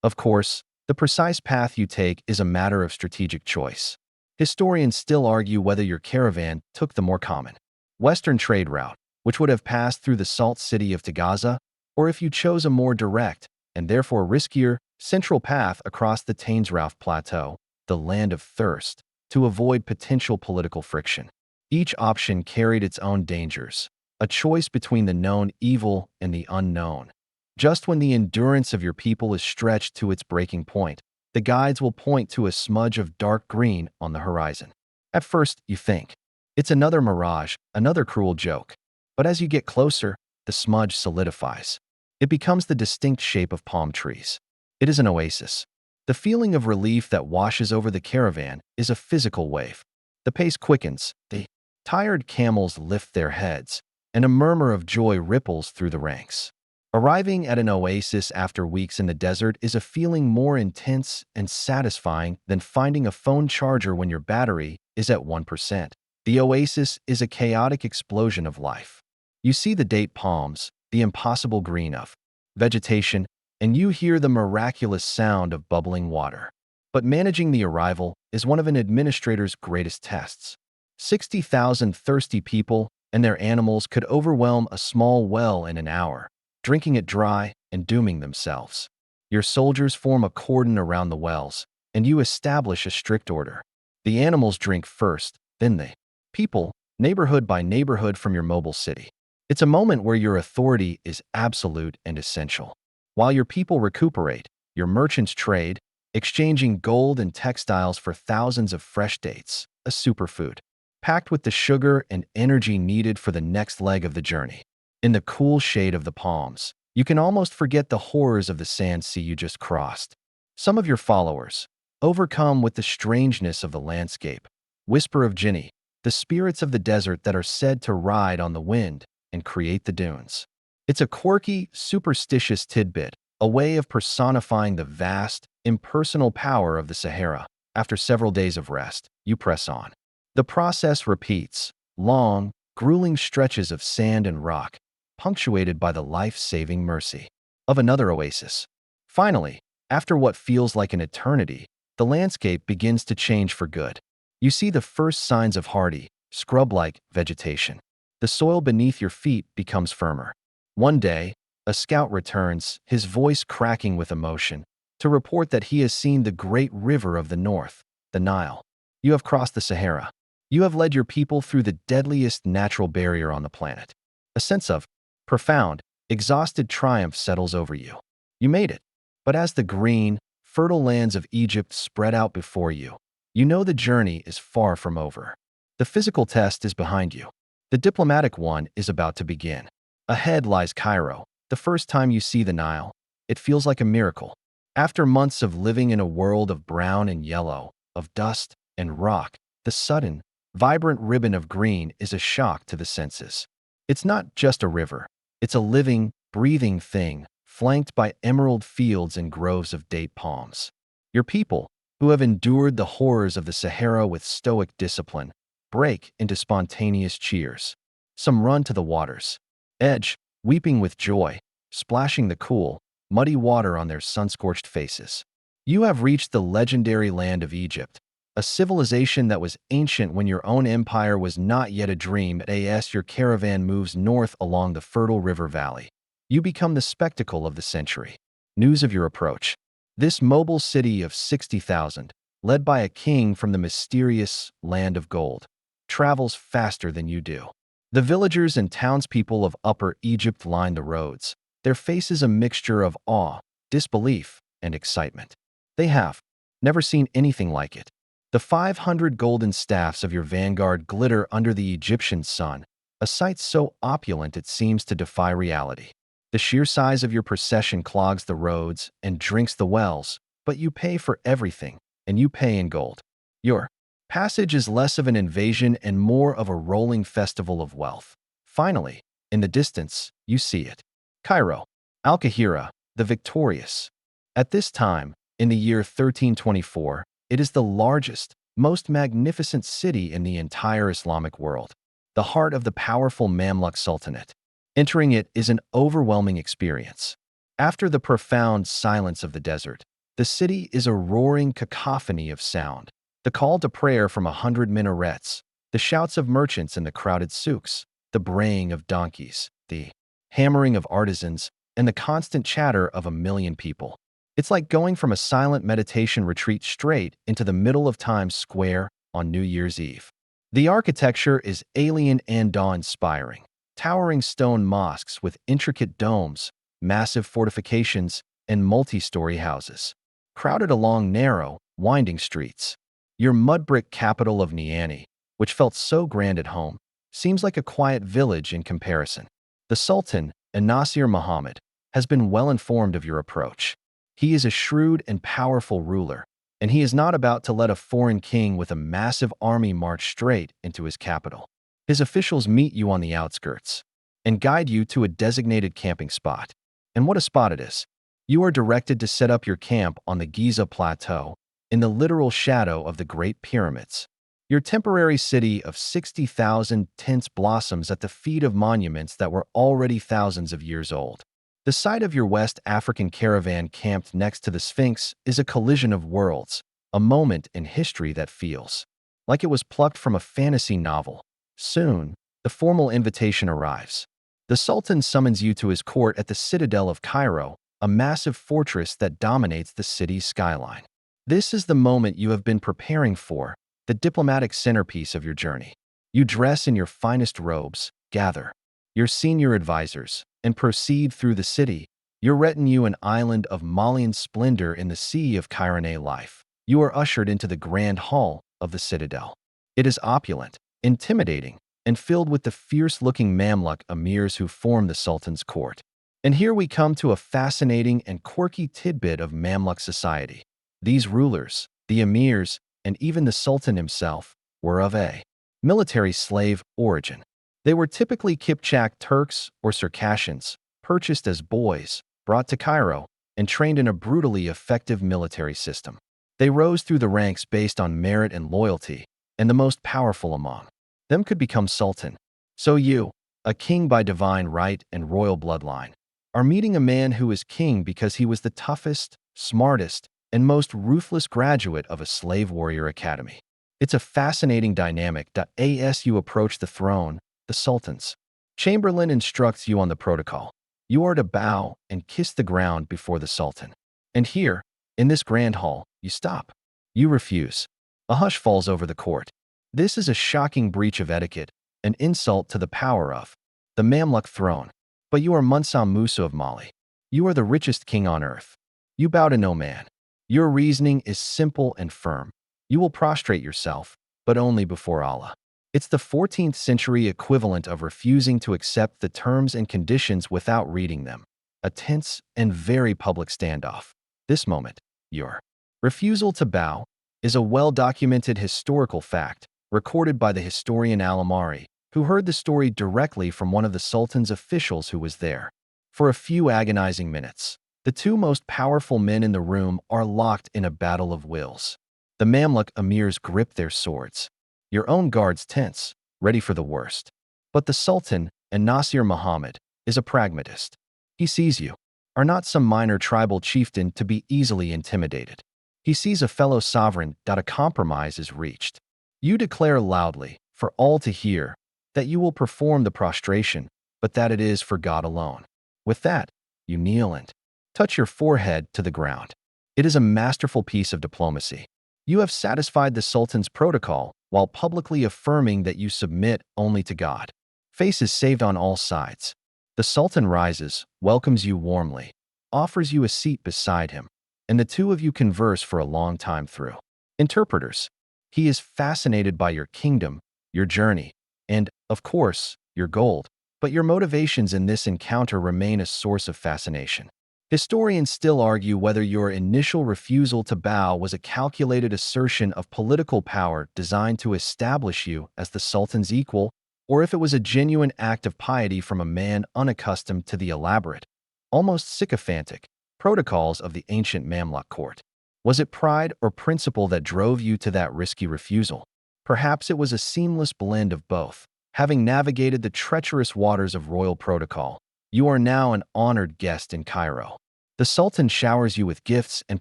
Of course, the precise path you take is a matter of strategic choice. Historians still argue whether your caravan took the more common Western trade route, which would have passed through the salt city of Tagaza, or if you chose a more direct, and therefore riskier, central path across the Tainsrauf Plateau, the land of thirst, to avoid potential political friction. Each option carried its own dangers, a choice between the known evil and the unknown. Just when the endurance of your people is stretched to its breaking point, the guides will point to a smudge of dark green on the horizon. At first, you think, it's another mirage, another cruel joke. But as you get closer, the smudge solidifies. It becomes the distinct shape of palm trees. It is an oasis. The feeling of relief that washes over the caravan is a physical wave. The pace quickens, the tired camels lift their heads, and a murmur of joy ripples through the ranks. Arriving at an oasis after weeks in the desert is a feeling more intense and satisfying than finding a phone charger when your battery is at 1%. The oasis is a chaotic explosion of life. You see the date palms, the impossible green of vegetation, and you hear the miraculous sound of bubbling water. But managing the arrival is one of an administrator's greatest tests. 60,000 thirsty people and their animals could overwhelm a small well in an hour, drinking it dry and dooming themselves. Your soldiers form a cordon around the wells, and you establish a strict order. The animals drink first, then the people, neighborhood by neighborhood from your mobile city. It's a moment where your authority is absolute and essential. While your people recuperate, your merchants trade, exchanging gold and textiles for thousands of fresh dates, a superfood, packed with the sugar and energy needed for the next leg of the journey. In the cool shade of the palms, you can almost forget the horrors of the sand sea you just crossed. Some of your followers, overcome with the strangeness of the landscape, whisper of Jinni, the spirits of the desert that are said to ride on the wind and create the dunes. It's a quirky, superstitious tidbit, a way of personifying the vast, impersonal power of the Sahara. After several days of rest, you press on. The process repeats, long, grueling stretches of sand and rock, punctuated by the life-saving mercy of another oasis. Finally, after what feels like an eternity, the landscape begins to change for good. You see the first signs of hardy, scrub-like vegetation. The soil beneath your feet becomes firmer. One day, a scout returns, his voice cracking with emotion, to report that he has seen the great river of the north, the Nile. You have crossed the Sahara. You have led your people through the deadliest natural barrier on the planet. A sense of profound, exhausted triumph settles over you. You made it. But as the green, fertile lands of Egypt spread out before you, you know the journey is far from over. The physical test is behind you. The diplomatic one is about to begin. Ahead lies Cairo. The first time you see the Nile, it feels like a miracle. After months of living in a world of brown and yellow, of dust and rock, the sudden, vibrant ribbon of green is a shock to the senses. It's not just a river. It's a living, breathing thing, flanked by emerald fields and groves of date palms. Your people, who have endured the horrors of the Sahara with stoic discipline, break into spontaneous cheers. Some run to the water's edge, weeping with joy, splashing the cool, muddy water on their sun-scorched faces. You have reached the legendary land of Egypt, a civilization that was ancient when your own empire was not yet a dream. As your caravan moves north along the fertile river valley, you become the spectacle of the century. News of your approach. This mobile city of 60,000, led by a king from the mysterious land of gold, travels faster than you do. The villagers and townspeople of Upper Egypt line the roads, their faces a mixture of awe, disbelief, and excitement. They have never seen anything like it. The 500 golden staffs of your vanguard glitter under the Egyptian sun, a sight so opulent it seems to defy reality. The sheer size of your procession clogs the roads and drinks the wells, but you pay for everything, and you pay in gold. Your passage is less of an invasion and more of a rolling festival of wealth. Finally, in the distance, you see it. Cairo, Al-Qahira, the victorious. At this time, in the year 1324, it is the largest, most magnificent city in the entire Islamic world, the heart of the powerful Mamluk Sultanate. Entering it is an overwhelming experience. After the profound silence of the desert, the city is a roaring cacophony of sound. The call to prayer from 100 minarets, the shouts of merchants in the crowded souks, the braying of donkeys, the hammering of artisans, and the constant chatter of 1 million people. It's like going from a silent meditation retreat straight into the middle of Times Square on New Year's Eve. The architecture is alien and awe-inspiring. Towering stone mosques with intricate domes, massive fortifications, and multi-story houses, crowded along narrow, winding streets. Your mud brick capital of Niani, which felt so grand at home, seems like a quiet village in comparison. The Sultan, Nasir Muhammad, has been well informed of your approach. He is a shrewd and powerful ruler, and he is not about to let a foreign king with a massive army march straight into his capital. His officials meet you on the outskirts and guide you to a designated camping spot. And what a spot it is! You are directed to set up your camp on the Giza Plateau, in the literal shadow of the Great Pyramids. Your temporary city of 60,000 tents blossoms at the feet of monuments that were already thousands of years old. The site of your West African caravan camped next to the Sphinx is a collision of worlds, a moment in history that feels like it was plucked from a fantasy novel. Soon, the formal invitation arrives. The Sultan summons you to his court at the Citadel of Cairo, a massive fortress that dominates the city's skyline. This is the moment you have been preparing for, the diplomatic centerpiece of your journey. You dress in your finest robes, gather your senior advisors, and proceed through the city, your retinue an island of Malian splendor in the sea of Cairene life. You are ushered into the grand hall of the Citadel. It is opulent, intimidating, and filled with the fierce-looking Mamluk emirs who form the Sultan's court. And here we come to a fascinating and quirky tidbit of Mamluk society. These rulers, the emirs, and even the Sultan himself, were of a military slave origin. They were typically Kipchak Turks or Circassians, purchased as boys, brought to Cairo, and trained in a brutally effective military system. They rose through the ranks based on merit and loyalty, and the most powerful among them could become sultan. So you, a king by divine right and royal bloodline, are meeting a man who is king because he was the toughest, smartest, and most ruthless graduate of a slave warrior academy. It's a fascinating dynamic. As you approach the throne, the sultan's chamberlain instructs you on the protocol. You are to bow and kiss the ground before the sultan. And here, in this grand hall, you stop. You refuse. A hush falls over the court. This is a shocking breach of etiquette, an insult to the power of the Mamluk throne. But you are Mansa Musa of Mali. You are the richest king on earth. You bow to no man. Your reasoning is simple and firm. You will prostrate yourself, but only before Allah. It's the 14th century equivalent of refusing to accept the terms and conditions without reading them. A tense and very public standoff. This moment, your refusal to bow, is a well-documented historical fact, recorded by the historian Al-Amari, who heard the story directly from one of the Sultan's officials who was there. For a few agonizing minutes, the two most powerful men in the room are locked in a battle of wills. The Mamluk emirs grip their swords. Your own guards tense, ready for the worst. But the Sultan, and Nasir Muhammad, is a pragmatist. He sees you are not some minor tribal chieftain to be easily intimidated. He sees a fellow sovereign. A compromise is reached. You declare loudly, for all to hear, that you will perform the prostration, but that it is for God alone. With that, you kneel and touch your forehead to the ground. It is a masterful piece of diplomacy. You have satisfied the Sultan's protocol while publicly affirming that you submit only to God. Face is saved on all sides. The Sultan rises, welcomes you warmly, offers you a seat beside him, and the two of you converse for a long time through interpreters. He is fascinated by your kingdom, your journey, and, of course, your gold. but your motivations in this encounter remain a source of fascination. Historians still argue whether your initial refusal to bow was a calculated assertion of political power designed to establish you as the Sultan's equal, or if it was a genuine act of piety from a man unaccustomed to the elaborate, almost sycophantic, protocols of the ancient Mamluk court. Was it pride or principle that drove you to that risky refusal? Perhaps it was a seamless blend of both. Having navigated the treacherous waters of royal protocol, you are now an honored guest in Cairo. The Sultan showers you with gifts and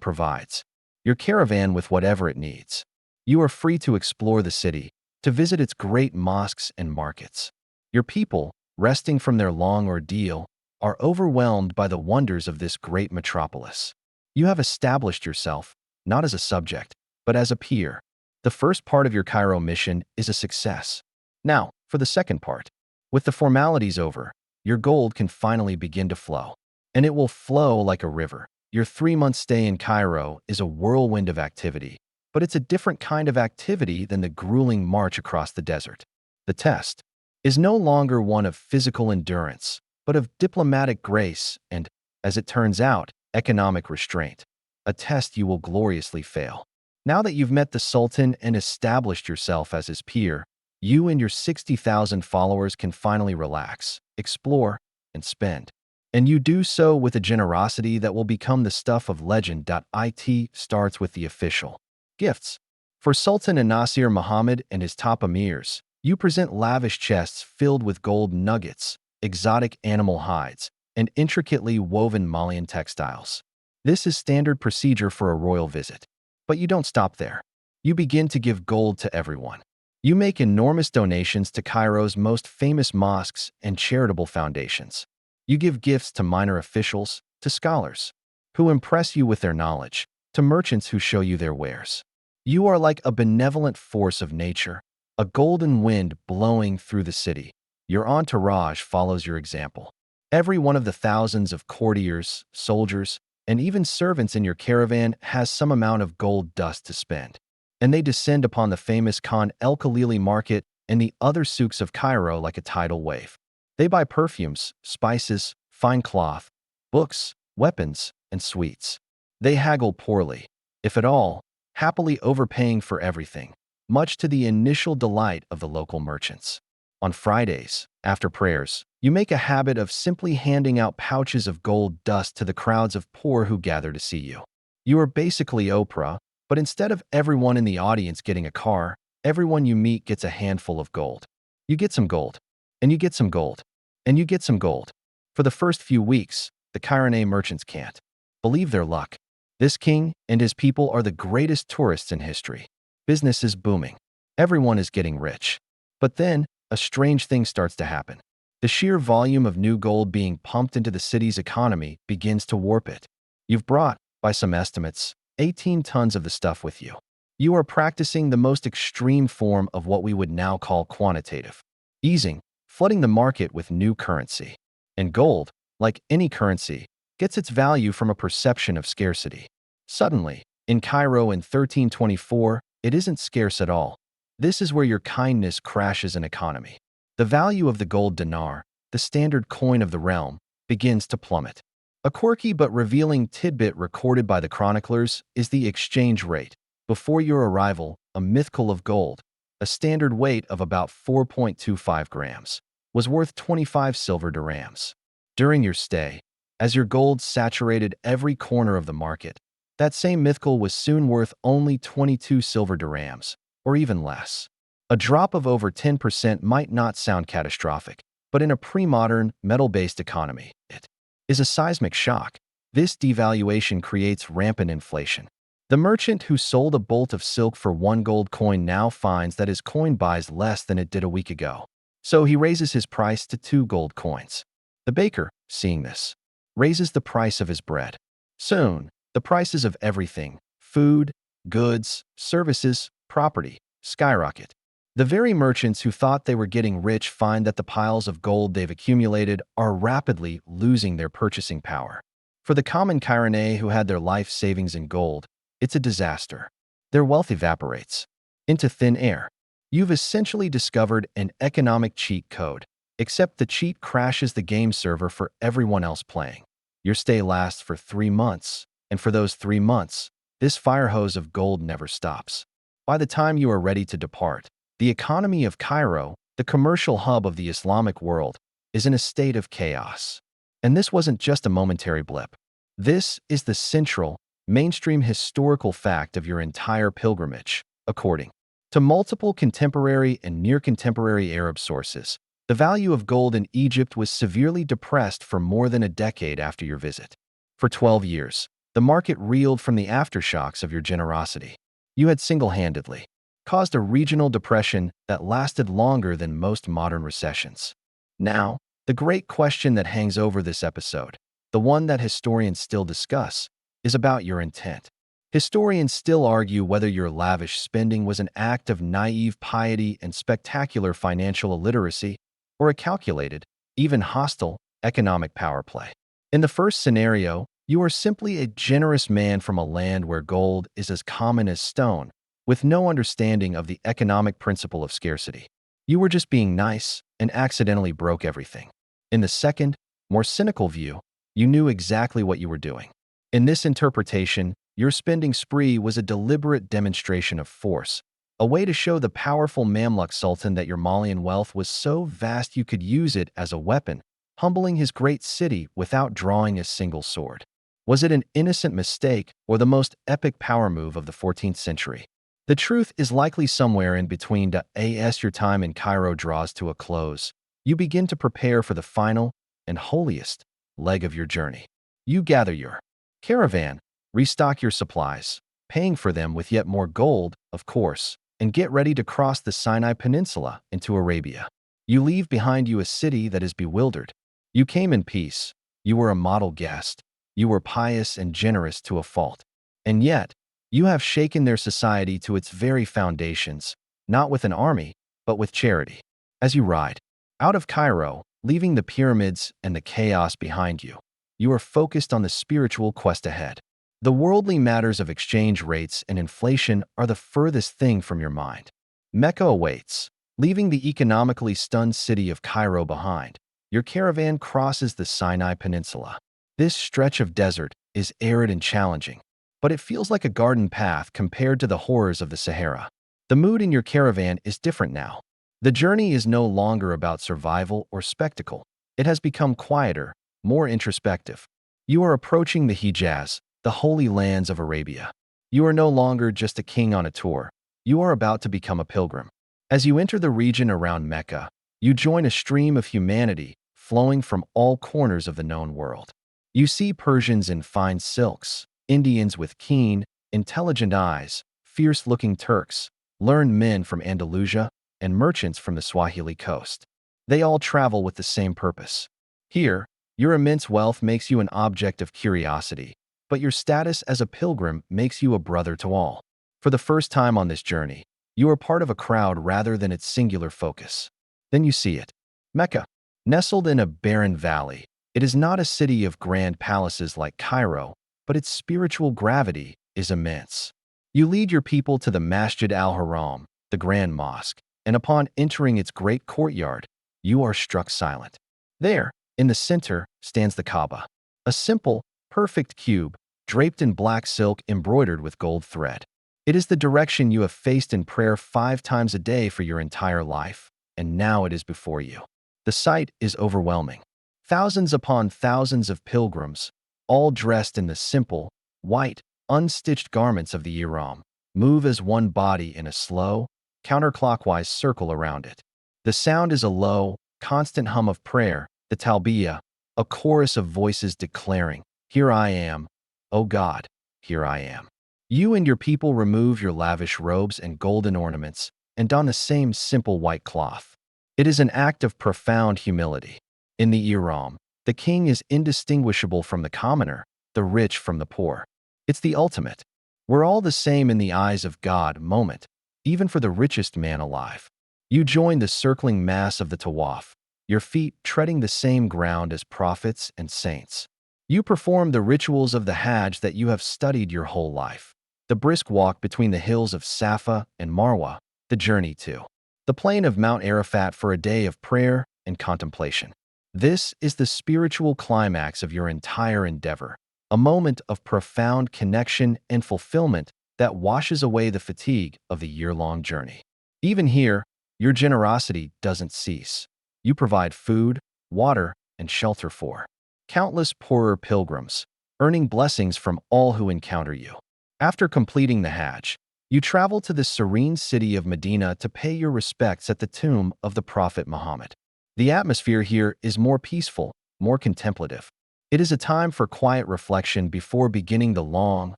provides your caravan with whatever it needs. You are free to explore the city, to visit its great mosques and markets. Your people, resting from their long ordeal, are overwhelmed by the wonders of this great metropolis. You have established yourself, not as a subject, but as a peer. The first part of your Cairo mission is a success. Now, for the second part. With the formalities over, your gold can finally begin to flow. And it will flow like a river. Your 3-month stay in Cairo is a whirlwind of activity, but it's a different kind of activity than the grueling march across the desert. The test is no longer one of physical endurance, but of diplomatic grace and, as it turns out, economic restraint. A test you will gloriously fail. Now that you've met the Sultan and established yourself as his peer, you and your 60,000 followers can finally relax, explore, and spend. And you do so with a generosity that will become the stuff of legend. It starts with the official gifts. For Sultan Nasir Muhammad and his top emirs, you present lavish chests filled with gold nuggets, exotic animal hides, and intricately woven Malian textiles. This is standard procedure for a royal visit. But you don't stop there. You begin to give gold to everyone. You make enormous donations to Cairo's most famous mosques and charitable foundations. You give gifts to minor officials, to scholars who impress you with their knowledge, to merchants who show you their wares. You are like a benevolent force of nature, a golden wind blowing through the city. Your entourage follows your example. Every one of the thousands of courtiers, soldiers, and even servants in your caravan has some amount of gold dust to spend. And they descend upon the famous Khan el-Khalili market and the other souks of Cairo like a tidal wave. They buy perfumes, spices, fine cloth, books, weapons, and sweets. They haggle poorly, if at all, happily overpaying for everything, much to the initial delight of the local merchants. On Fridays, after prayers, you make a habit of simply handing out pouches of gold dust to the crowds of poor who gather to see you. You are basically Oprah, but instead of everyone in the audience getting a car, everyone you meet gets a handful of gold. You get some gold, and you get some gold, and you get some gold. For the first few weeks, the Cairene merchants can't believe their luck. This king and his people are the greatest tourists in history. Business is booming. Everyone is getting rich. But then, a strange thing starts to happen. The sheer volume of new gold being pumped into the city's economy begins to warp it. You've brought, by some estimates, 18 tons of the stuff with you. You are practicing the most extreme form of what we would now call quantitative easing, flooding the market with new currency. And gold, like any currency, gets its value from a perception of scarcity. Suddenly, in Cairo in 1324, it isn't scarce at all. This is where your kindness crashes an economy. The value of the gold dinar, the standard coin of the realm, begins to plummet. A quirky but revealing tidbit recorded by the chroniclers is the exchange rate. Before your arrival, a mythcal of gold, a standard weight of about 4.25 grams, was worth 25 silver dirhams. During your stay, as your gold saturated every corner of the market, that same mythcal was soon worth only 22 silver dirhams, or even less. A drop of over 10% might not sound catastrophic, but in a pre-modern, metal-based economy, it is a seismic shock. This devaluation creates rampant inflation. The merchant who sold a bolt of silk for 1 gold coin now finds that his coin buys less than it did a week ago. So he raises his price to 2 gold coins. The baker, seeing this, raises the price of his bread. Soon, the prices of everything, food, goods, services, property, skyrocket. The very merchants who thought they were getting rich find that the piles of gold they've accumulated are rapidly losing their purchasing power. For the common Cairene who had their life savings in gold, it's a disaster. Their wealth evaporates into thin air. You've essentially discovered an economic cheat code. except the cheat crashes the game server for everyone else playing. Your stay lasts for 3 months, and for those 3 months, this fire hose of gold never stops. By the time you are ready to depart, the economy of Cairo, the commercial hub of the Islamic world, is in a state of chaos. And this wasn't just a momentary blip. This is the central, mainstream historical fact of your entire pilgrimage, according to multiple contemporary and near-contemporary Arab sources. The value of gold in Egypt was severely depressed for more than a decade after your visit. For 12 years, the market reeled from the aftershocks of your generosity. You had single-handedly caused a regional depression that lasted longer than most modern recessions. Now, the great question that hangs over this episode, the one that historians still discuss, is about your intent. Historians still argue whether your lavish spending was an act of naive piety and spectacular financial illiteracy, or a calculated, even hostile, economic power play. In the first scenario, you are simply a generous man from a land where gold is as common as stone, with no understanding of the economic principle of scarcity. You were just being nice and accidentally broke everything. In the second, more cynical view, you knew exactly what you were doing. In this interpretation, your spending spree was a deliberate demonstration of force, a way to show the powerful Mamluk Sultan that your Malian wealth was so vast you could use it as a weapon, humbling his great city without drawing a single sword. Was it an innocent mistake or the most epic power move of the 14th century? The truth is likely somewhere in between. As your time in Cairo draws to a close, you begin to prepare for the final and holiest leg of your journey. You gather your caravan, restock your supplies, paying for them with yet more gold, of course, and get ready to cross the Sinai Peninsula into Arabia. You leave behind you a city that is bewildered. You came in peace. You were a model guest. You were pious and generous to a fault. And yet, you have shaken their society to its very foundations, not with an army, but with charity. As you ride out of Cairo, leaving the pyramids and the chaos behind you, you are focused on the spiritual quest ahead. The worldly matters of exchange rates and inflation are the furthest thing from your mind. Mecca awaits. Leaving the economically stunned city of Cairo behind, your caravan crosses the Sinai Peninsula. This stretch of desert is arid and challenging, but it feels like a garden path compared to the horrors of the Sahara. The mood in your caravan is different now. The journey is no longer about survival or spectacle. It has become quieter, more introspective. You are approaching the Hijaz, the holy lands of Arabia. You are no longer just a king on a tour. You are about to become a pilgrim. As you enter the region around Mecca, you join a stream of humanity flowing from all corners of the known world. You see Persians in fine silks, Indians with keen, intelligent eyes, fierce-looking Turks, learned men from Andalusia, and merchants from the Swahili coast. They all travel with the same purpose. Here, your immense wealth makes you an object of curiosity, but your status as a pilgrim makes you a brother to all. For the first time on this journey, you are part of a crowd rather than its singular focus. Then you see it. Mecca. Nestled in a barren valley, it is not a city of grand palaces like Cairo, but its spiritual gravity is immense. You lead your people to the Masjid al-Haram, the Grand Mosque, and upon entering its great courtyard, you are struck silent. There, in the center, stands the Kaaba, a simple, perfect cube, draped in black silk embroidered with gold thread. It is the direction you have faced in prayer 5 times a day for your entire life, and now it is before you. The sight is overwhelming. Thousands upon thousands of pilgrims, all dressed in the simple, white, unstitched garments of the ihram, move as one body in a slow, counterclockwise circle around it. The sound is a low, constant hum of prayer, the talbiyah, a chorus of voices declaring, "Here I am, O God, here I am." You and your people remove your lavish robes and golden ornaments and don the same simple white cloth. It is an act of profound humility. In the ihram, the king is indistinguishable from the commoner, the rich from the poor. It's the ultimate. We're all the same in the eyes of God moment, even for the richest man alive. You join the circling mass of the tawaf, your feet treading the same ground as prophets and saints. You perform the rituals of the Hajj that you have studied your whole life. The brisk walk between the hills of Safa and Marwa, the journey to the plain of Mount Arafat for a day of prayer, and contemplation. This is the spiritual climax of your entire endeavor, a moment of profound connection and fulfillment that washes away the fatigue of the year-long journey. Even here, your generosity doesn't cease. You provide food, water, and shelter for countless poorer pilgrims, earning blessings from all who encounter you. After completing the Hajj, you travel to the serene city of Medina to pay your respects at the tomb of the Prophet Muhammad. The atmosphere here is more peaceful, more contemplative. It is a time for quiet reflection before beginning the long,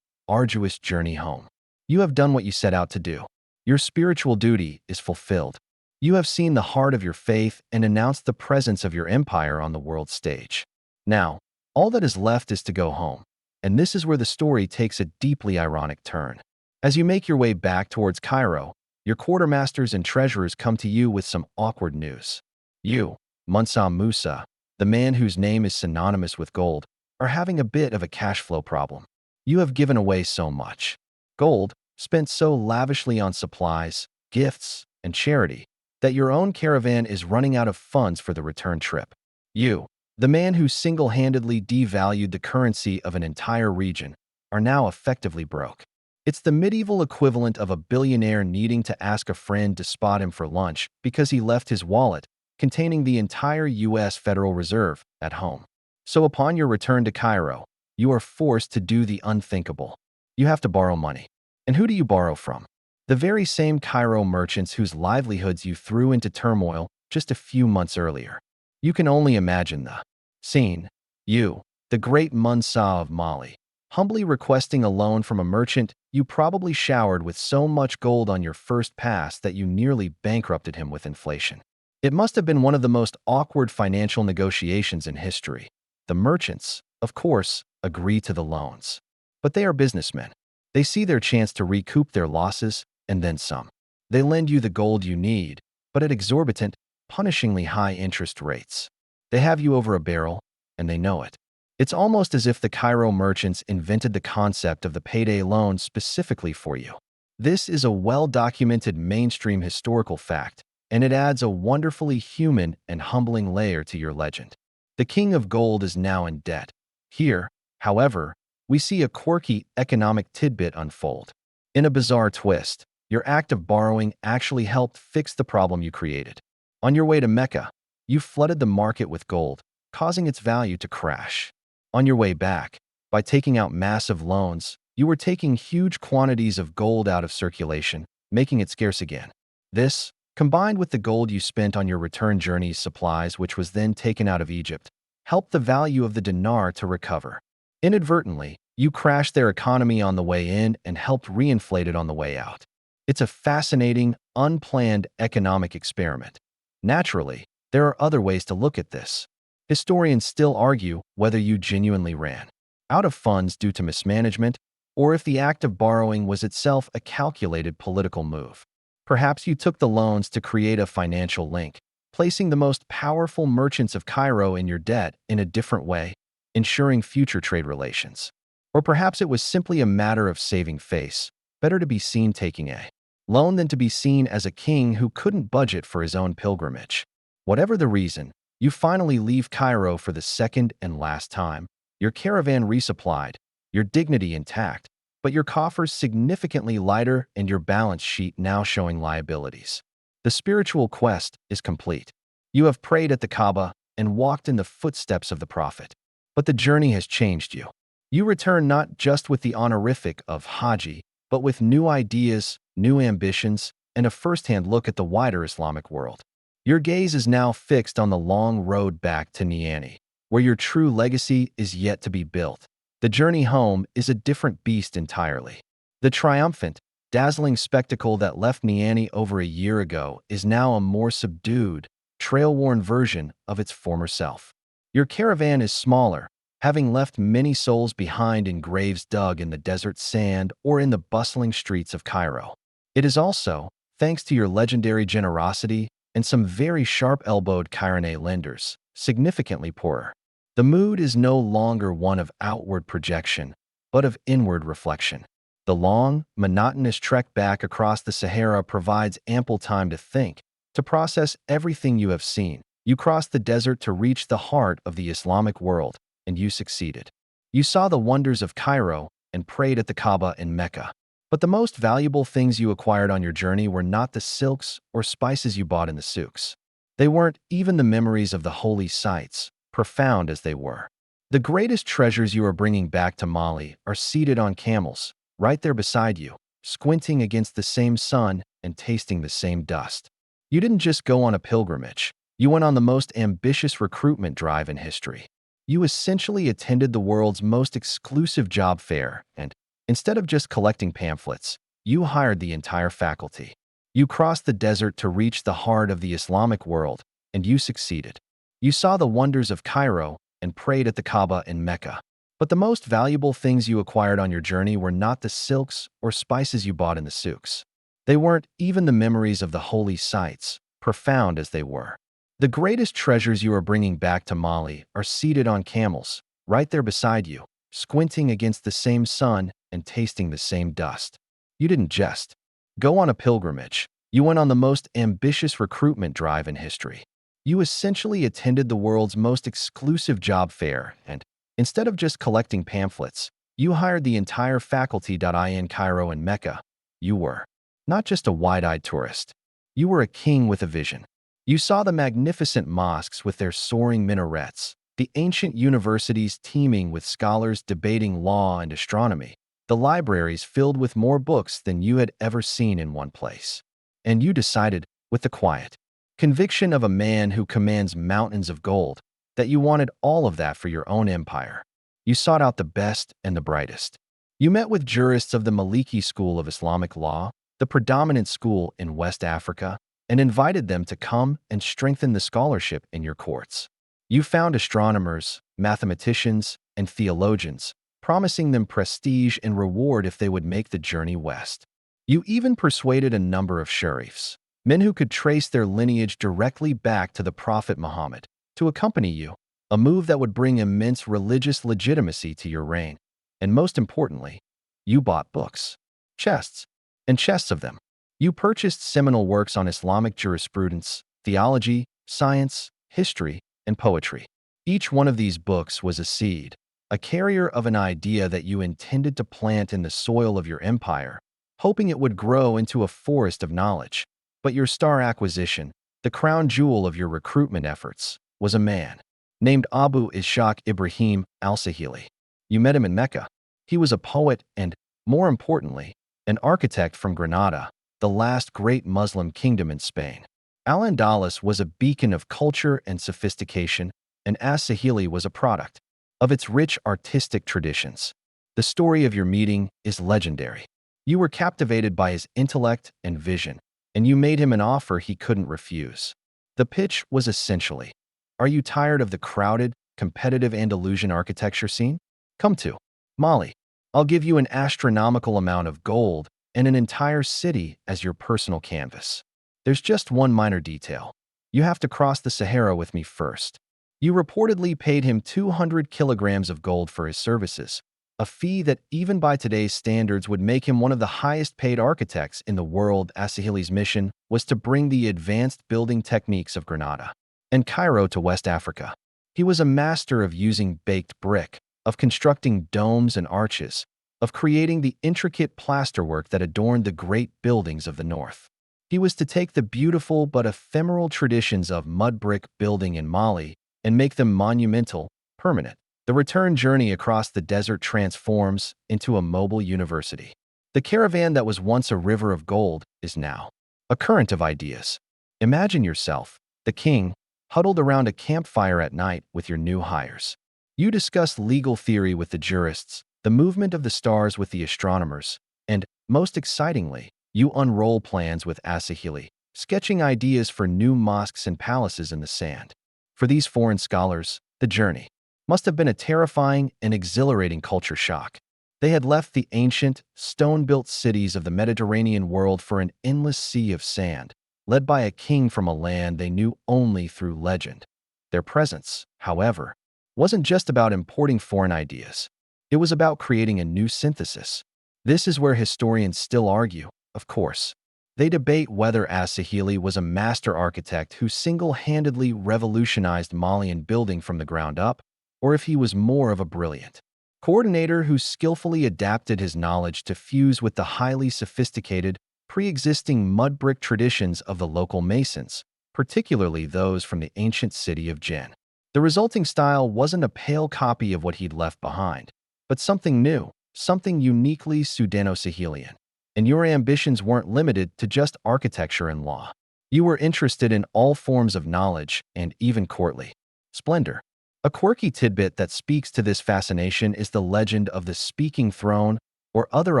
arduous journey home. You have done what you set out to do. Your spiritual duty is fulfilled. You have seen the heart of your faith and announced the presence of your empire on the world stage. Now, all that is left is to go home. And this is where the story takes a deeply ironic turn. As you make your way back towards Cairo, your quartermasters and treasurers come to you with some awkward news. You, Mansa Musa, the man whose name is synonymous with gold, are having a bit of a cash flow problem. You have given away so much gold, spent so lavishly on supplies, gifts, and charity, that your own caravan is running out of funds for the return trip. You, the man who single-handedly devalued the currency of an entire region, are now effectively broke. It's the medieval equivalent of a billionaire needing to ask a friend to spot him for lunch because he left his wallet, containing the entire U.S. Federal Reserve, at home. So upon your return to Cairo, you are forced to do the unthinkable. You have to borrow money. And who do you borrow from? The very same Cairo merchants whose livelihoods you threw into turmoil just a few months earlier. You can only imagine the scene. You, the great Mansa of Mali, humbly requesting a loan from a merchant you probably showered with so much gold on your first pass that you nearly bankrupted him with inflation. It must have been one of the most awkward financial negotiations in history. The merchants, of course, agree to the loans. But they are businessmen. They see their chance to recoup their losses, and then some. They lend you the gold you need, but at exorbitant, punishingly high interest rates. They have you over a barrel, and they know it. It's almost as if the Cairo merchants invented the concept of the payday loan specifically for you. This is a well-documented mainstream historical fact, and it adds a wonderfully human and humbling layer to your legend. The king of gold is now in debt. Here, however, we see a quirky economic tidbit unfold. In a bizarre twist, your act of borrowing actually helped fix the problem you created. On your way to Mecca, you flooded the market with gold, causing its value to crash. On your way back, by taking out massive loans, you were taking huge quantities of gold out of circulation, making it scarce again. This, combined with the gold you spent on your return journey's supplies, which was then taken out of Egypt, helped the value of the dinar to recover. Inadvertently, you crashed their economy on the way in and helped reinflate it on the way out. It's a fascinating, unplanned economic experiment. Naturally, there are other ways to look at this. Historians still argue whether you genuinely ran out of funds due to mismanagement, or if the act of borrowing was itself a calculated political move. Perhaps you took the loans to create a financial link, placing the most powerful merchants of Cairo in your debt in a different way, ensuring future trade relations. Or perhaps it was simply a matter of saving face. Better to be seen taking a loan than to be seen as a king who couldn't budget for his own pilgrimage. Whatever the reason, you finally leave Cairo for the second and last time, your caravan resupplied, your dignity intact, but your coffers significantly lighter and your balance sheet now showing liabilities. The spiritual quest is complete. You have prayed at the Kaaba and walked in the footsteps of the Prophet. But the journey has changed you. You return not just with the honorific of Haji, but with new ideas, new ambitions, and a first-hand look at the wider Islamic world. Your gaze is now fixed on the long road back to Niani, where your true legacy is yet to be built. The journey home is a different beast entirely. The triumphant, dazzling spectacle that left Niani over a year ago is now a more subdued, trail-worn version of its former self. Your caravan is smaller, having left many souls behind in graves dug in the desert sand or in the bustling streets of Cairo. It is also, thanks to your legendary generosity and some very sharp-elbowed Cairene lenders, significantly poorer. The mood is no longer one of outward projection, but of inward reflection. The long, monotonous trek back across the Sahara provides ample time to think, to process everything you have seen, You crossed the desert to reach the heart of the Islamic world, and you succeeded. You saw the wonders of Cairo and prayed at the Kaaba in Mecca. But the most valuable things you acquired on your journey were not the silks or spices you bought in the souks. They weren't even the memories of the holy sites, profound as they were. The greatest treasures you are bringing back to Mali are seated on camels, right there beside you, squinting against the same sun and tasting the same dust. You didn't just go on a pilgrimage. You went on the most ambitious recruitment drive in history. You essentially attended the world's most exclusive job fair, and instead of just collecting pamphlets, you hired the entire faculty. You crossed the desert to reach the heart of the Islamic world, and you succeeded. You saw the wonders of Cairo and prayed at the Kaaba in Mecca. But the most valuable things you acquired on your journey were not the silks or spices you bought in the souks. They weren't even the memories of the holy sites, profound as they were. The greatest treasures you are bringing back to Mali are seated on camels, right there beside you, squinting against the same sun and tasting the same dust. You didn't just go on a pilgrimage. You went on the most ambitious recruitment drive in history. You essentially attended the world's most exclusive job fair, and instead of just collecting pamphlets, you hired the entire faculty. In Cairo and Mecca, you were not just a wide-eyed tourist. You were a king with a vision. You saw the magnificent mosques with their soaring minarets, the ancient universities teeming with scholars debating law and astronomy, the libraries filled with more books than you had ever seen in one place. And you decided, with the quiet conviction of a man who commands mountains of gold, that you wanted all of that for your own empire. You sought out the best and the brightest. You met with jurists of the Maliki school of Islamic law, the predominant school in West Africa, and invited them to come and strengthen the scholarship in your courts. You found astronomers, mathematicians, and theologians, promising them prestige and reward if they would make the journey west. You even persuaded a number of sharifs, men who could trace their lineage directly back to the Prophet Muhammad, to accompany you, a move that would bring immense religious legitimacy to your reign. And most importantly, you bought books, chests, and chests of them. You purchased seminal works on Islamic jurisprudence, theology, science, history, and poetry. Each one of these books was a seed, a carrier of an idea that you intended to plant in the soil of your empire, hoping it would grow into a forest of knowledge. But your star acquisition, the crown jewel of your recruitment efforts, was a man named Abu Ishaq Ibrahim al-Sahili. You met him in Mecca. He was a poet and, more importantly, an architect from Granada, the last great Muslim kingdom in Spain. Al-Andalus was a beacon of culture and sophistication, and as-Sahili was a product of its rich artistic traditions. The story of your meeting is legendary. You were captivated by his intellect and vision, and you made him an offer he couldn't refuse. The pitch was essentially, are you tired of the crowded, competitive Andalusian architecture scene? Come to Mali. I'll give you an astronomical amount of gold and an entire city as your personal canvas. There's just one minor detail. You have to cross the Sahara with me first. You reportedly paid him 200 kilograms of gold for his services, a fee that even by today's standards would make him one of the highest-paid architects in the world. As-Sahili's mission was to bring the advanced building techniques of Granada and Cairo to West Africa. He was a master of using baked brick, of constructing domes and arches, of creating the intricate plasterwork that adorned the great buildings of the north. He was to take the beautiful but ephemeral traditions of mud brick building in Mali and make them monumental, permanent. The return journey across the desert transforms into a mobile university. The caravan that was once a river of gold is now a current of ideas. Imagine yourself, the king, huddled around a campfire at night with your new hires. You discuss legal theory with the jurists, the movement of the stars with the astronomers, and, most excitingly, you unroll plans with as-Sahili, sketching ideas for new mosques and palaces in the sand. For these foreign scholars, the journey must have been a terrifying and exhilarating culture shock. They had left the ancient, stone-built cities of the Mediterranean world for an endless sea of sand, led by a king from a land they knew only through legend. Their presence, however, wasn't just about importing foreign ideas. It was about creating a new synthesis. This is where historians still argue, of course. They debate whether As-Sahili was a master architect who single-handedly revolutionized Malian building from the ground up, or if he was more of a brilliant coordinator who skillfully adapted his knowledge to fuse with the highly sophisticated, pre-existing mud brick traditions of the local masons, particularly those from the ancient city of Jin. The resulting style wasn't a pale copy of what he'd left behind, but something new, something uniquely Sudano-Sahelian. And your ambitions weren't limited to just architecture and law. You were interested in all forms of knowledge and even courtly splendor. A quirky tidbit that speaks to this fascination is the legend of the speaking throne or other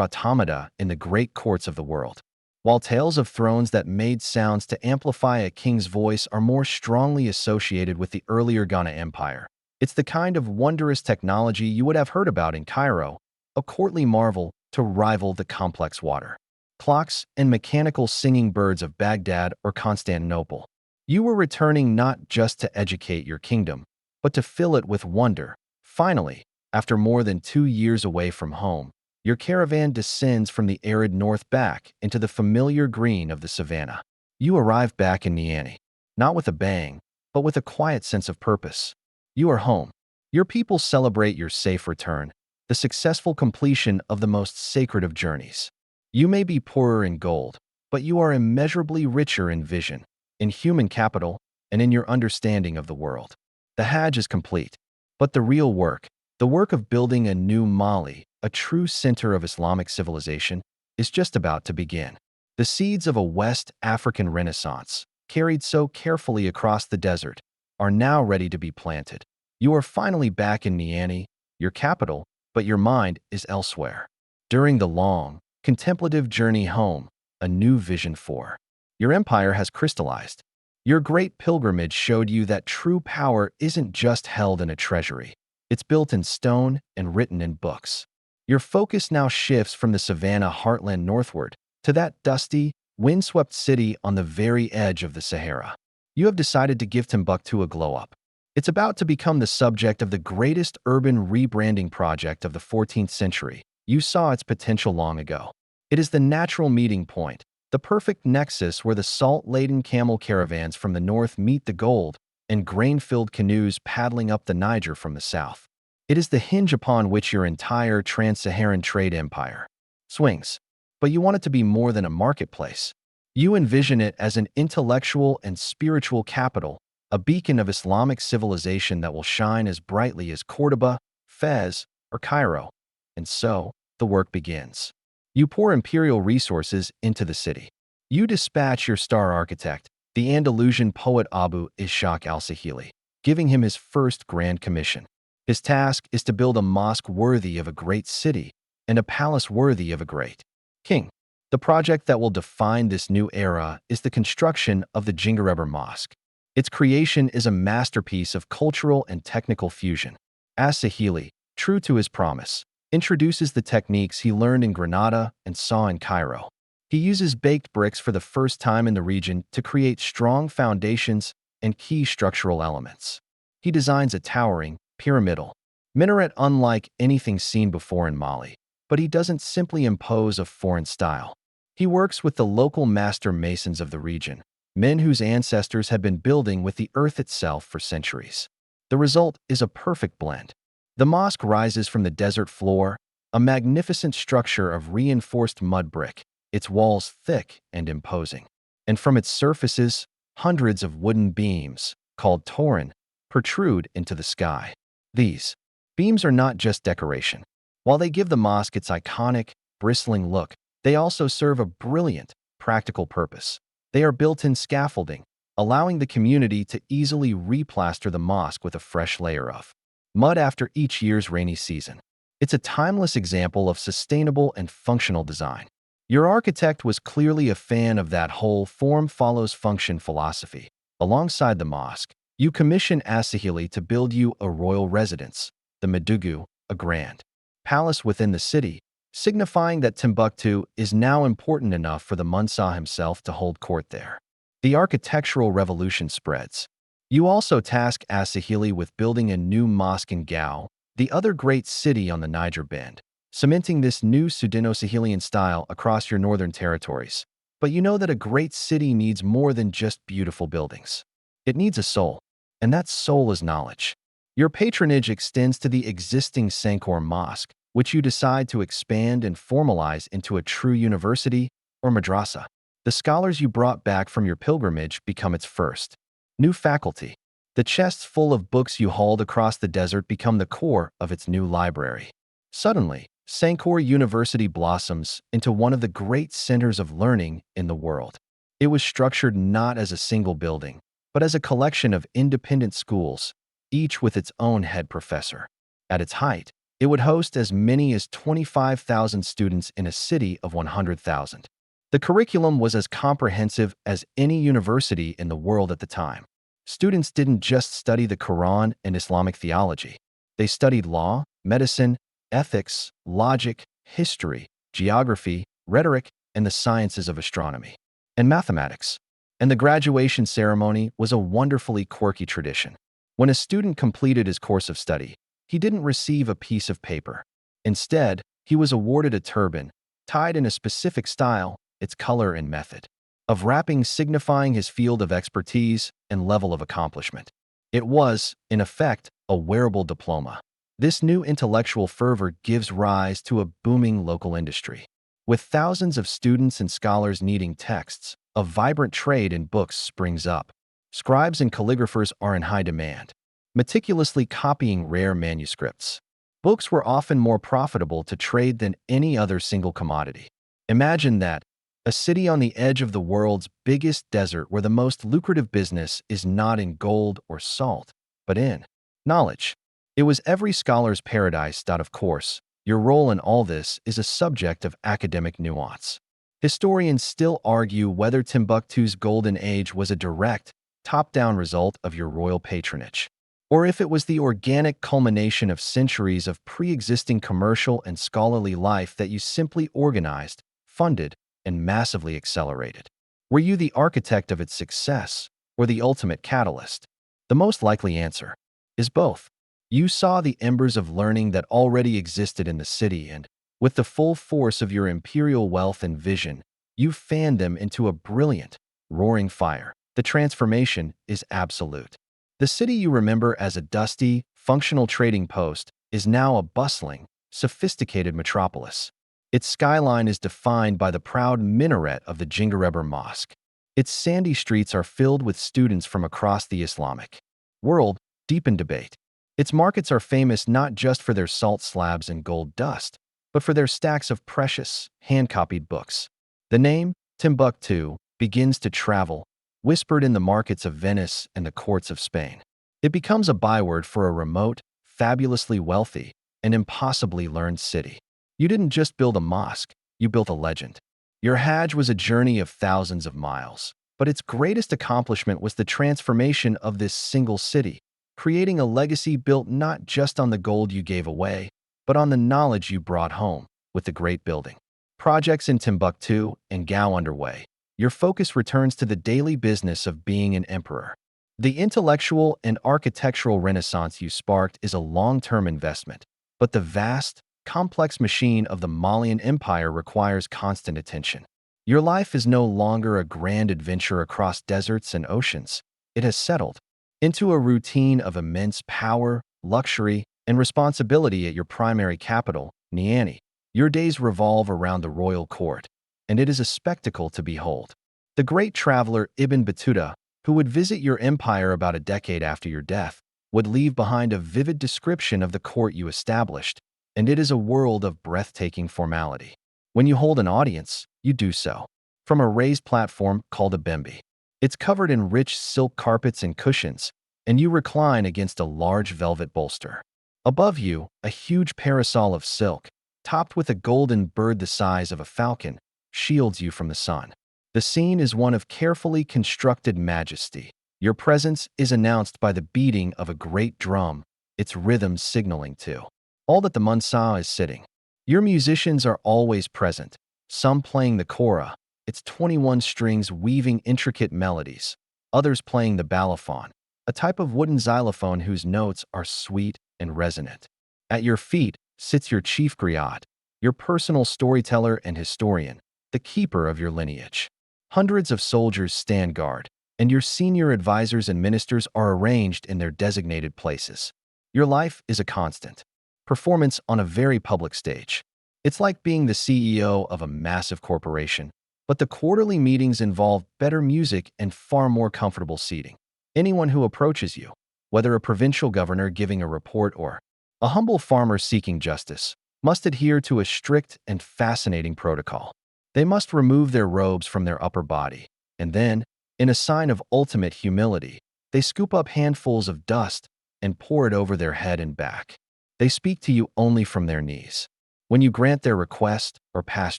automata in the great courts of the world. While tales of thrones that made sounds to amplify a king's voice are more strongly associated with the earlier Ghana Empire, it's the kind of wondrous technology you would have heard about in Cairo, a courtly marvel to rival the complex water clocks and mechanical singing birds of Baghdad or Constantinople. You were returning not just to educate your kingdom, but to fill it with wonder. Finally, after more than 2 years away from home, your caravan descends from the arid north back into the familiar green of the savannah. You arrive back in Niani, not with a bang, but with a quiet sense of purpose. You are home. Your people celebrate your safe return, the successful completion of the most sacred of journeys. You may be poorer in gold, but you are immeasurably richer in vision, in human capital, and in your understanding of the world. The Hajj is complete, but the real work, the work of building a new Mali, a true center of Islamic civilization, is just about to begin. The seeds of a West African renaissance, carried so carefully across the desert, are now ready to be planted. You are finally back in Niani, your capital, but your mind is elsewhere. During the long, contemplative journey home, a new vision for your empire has crystallized. Your great pilgrimage showed you that true power isn't just held in a treasury. It's built in stone and written in books. Your focus now shifts from the savannah heartland northward to that dusty, windswept city on the very edge of the Sahara. You have decided to give Timbuktu a glow-up. It's about to become the subject of the greatest urban rebranding project of the 14th century. You saw its potential long ago. It is the natural meeting point, the perfect nexus where the salt-laden camel caravans from the north meet the gold and grain-filled canoes paddling up the Niger from the south. It is the hinge upon which your entire trans-Saharan trade empire swings. But you want it to be more than a marketplace. You envision it as an intellectual and spiritual capital, a beacon of Islamic civilization that will shine as brightly as Cordoba, Fez, or Cairo. And so, the work begins. You pour imperial resources into the city. You dispatch your star architect, the Andalusian poet Abu Ishaq al-Sahili, giving him his first grand commission. His task is to build a mosque worthy of a great city and a palace worthy of a great king. The project that will define this new era is the construction of the Jingareber Mosque. Its creation is a masterpiece of cultural and technical fusion. As-Sahili, true to his promise, introduces the techniques he learned in Granada and saw in Cairo. He uses baked bricks for the first time in the region to create strong foundations and key structural elements. He designs a towering, pyramidal minaret unlike anything seen before in Mali, but he doesn't simply impose a foreign style. He works with the local master masons of the region, men whose ancestors had been building with the earth itself for centuries. The result is a perfect blend. The mosque rises from the desert floor, a magnificent structure of reinforced mud brick, its walls thick and imposing. And from its surfaces, hundreds of wooden beams, called torin, protrude into the sky. These beams are not just decoration. While they give the mosque its iconic, bristling look, they also serve a brilliant, practical purpose. They are built-in scaffolding, allowing the community to easily replaster the mosque with a fresh layer of mud after each year's rainy season. It's a timeless example of sustainable and functional design. Your architect was clearly a fan of that whole form follows function philosophy. Alongside the mosque, you commission As-Sahili to build you a royal residence, the Medugu, a grand palace within the city, signifying that Timbuktu is now important enough for the Mansa himself to hold court there. The architectural revolution spreads. You also task As-Sahili with building a new mosque in Gao, the other great city on the Niger Bend, cementing this new Sudano-Sahelian style across your northern territories. But you know that a great city needs more than just beautiful buildings. It needs a soul, and that soul is knowledge. Your patronage extends to the existing Sankor Mosque, which you decide to expand and formalize into a true university or madrasa. The scholars you brought back from your pilgrimage become its first new faculty. The chests full of books you hauled across the desert become the core of its new library. Suddenly, Sankor University blossoms into one of the great centers of learning in the world. It was structured not as a single building, but as a collection of independent schools, each with its own head professor. At its height, it would host as many as 25,000 students in a city of 100,000. The curriculum was as comprehensive as any university in the world at the time. Students didn't just study the Quran and Islamic theology. They studied law, medicine, ethics, logic, history, geography, rhetoric, and the sciences of astronomy and mathematics. And the graduation ceremony was a wonderfully quirky tradition. When a student completed his course of study, he didn't receive a piece of paper. Instead, he was awarded a turban, tied in a specific style, its color and method of wrapping signifying his field of expertise and level of accomplishment. It was, in effect, a wearable diploma. This new intellectual fervor gives rise to a booming local industry. With thousands of students and scholars needing texts, a vibrant trade in books springs up. Scribes and calligraphers are in high demand, meticulously copying rare manuscripts. Books were often more profitable to trade than any other single commodity. Imagine that, a city on the edge of the world's biggest desert where the most lucrative business is not in gold or salt, but in knowledge. It was every scholar's paradise. Of course, your role in all this is a subject of academic nuance. Historians still argue whether Timbuktu's golden age was a direct, top-down result of your royal patronage, or if it was the organic culmination of centuries of pre-existing commercial and scholarly life that you simply organized, funded, and massively accelerated. Were you the architect of its success, or the ultimate catalyst? The most likely answer is both. You saw the embers of learning that already existed in the city and, with the full force of your imperial wealth and vision, you fanned them into a brilliant, roaring fire. The transformation is absolute. The city you remember as a dusty, functional trading post is now a bustling, sophisticated metropolis. Its skyline is defined by the proud minaret of the Jingareber Mosque. Its sandy streets are filled with students from across the Islamic world, deep in debate. Its markets are famous not just for their salt slabs and gold dust, but for their stacks of precious, hand-copied books. The name, Timbuktu, begins to travel, whispered in the markets of Venice and the courts of Spain. It becomes a byword for a remote, fabulously wealthy, and impossibly learned city. You didn't just build a mosque, you built a legend. Your Hajj was a journey of thousands of miles, but its greatest accomplishment was the transformation of this single city, creating a legacy built not just on the gold you gave away, but on the knowledge you brought home with the great building. Projects in Timbuktu and Gao underway. Your focus returns to the daily business of being an emperor. The intellectual and architectural renaissance you sparked is a long-term investment, but the vast, complex machine of the Malian Empire requires constant attention. Your life is no longer a grand adventure across deserts and oceans. It has settled into a routine of immense power, luxury, and responsibility at your primary capital, Niani. Your days revolve around the royal court, and it is a spectacle to behold. The great traveler Ibn Battuta, who would visit your empire about a decade after your death, would leave behind a vivid description of the court you established, and it is a world of breathtaking formality. When you hold an audience, you do so from a raised platform called a bembe. It's covered in rich silk carpets and cushions, and you recline against a large velvet bolster. Above you, a huge parasol of silk, topped with a golden bird the size of a falcon, shields you from the sun. The scene is one of carefully constructed majesty. Your presence is announced by the beating of a great drum, its rhythm signaling to all that the Mansa is sitting. Your musicians are always present, some playing the kora, its 21 strings weaving intricate melodies, others playing the balafon, a type of wooden xylophone whose notes are sweet and resonant. At your feet sits your chief griot, your personal storyteller and historian, the keeper of your lineage. Hundreds of soldiers stand guard, and your senior advisors and ministers are arranged in their designated places. Your life is a constant performance on a very public stage. It's like being the CEO of a massive corporation, but the quarterly meetings involve better music and far more comfortable seating. Anyone who approaches you, whether a provincial governor giving a report or a humble farmer seeking justice, must adhere to a strict and fascinating protocol. They must remove their robes from their upper body, and then, in a sign of ultimate humility, they scoop up handfuls of dust and pour it over their head and back. They speak to you only from their knees. When you grant their request or pass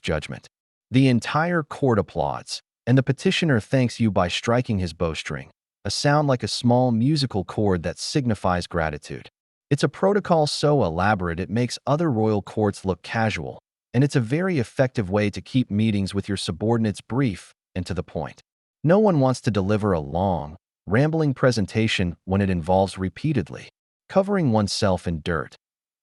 judgment, the entire court applauds, and the petitioner thanks you by striking his bowstring, a sound like a small musical chord that signifies gratitude. It's a protocol so elaborate it makes other royal courts look casual, and it's a very effective way to keep meetings with your subordinates brief and to the point. No one wants to deliver a long, rambling presentation when it involves repeatedly covering oneself in dirt.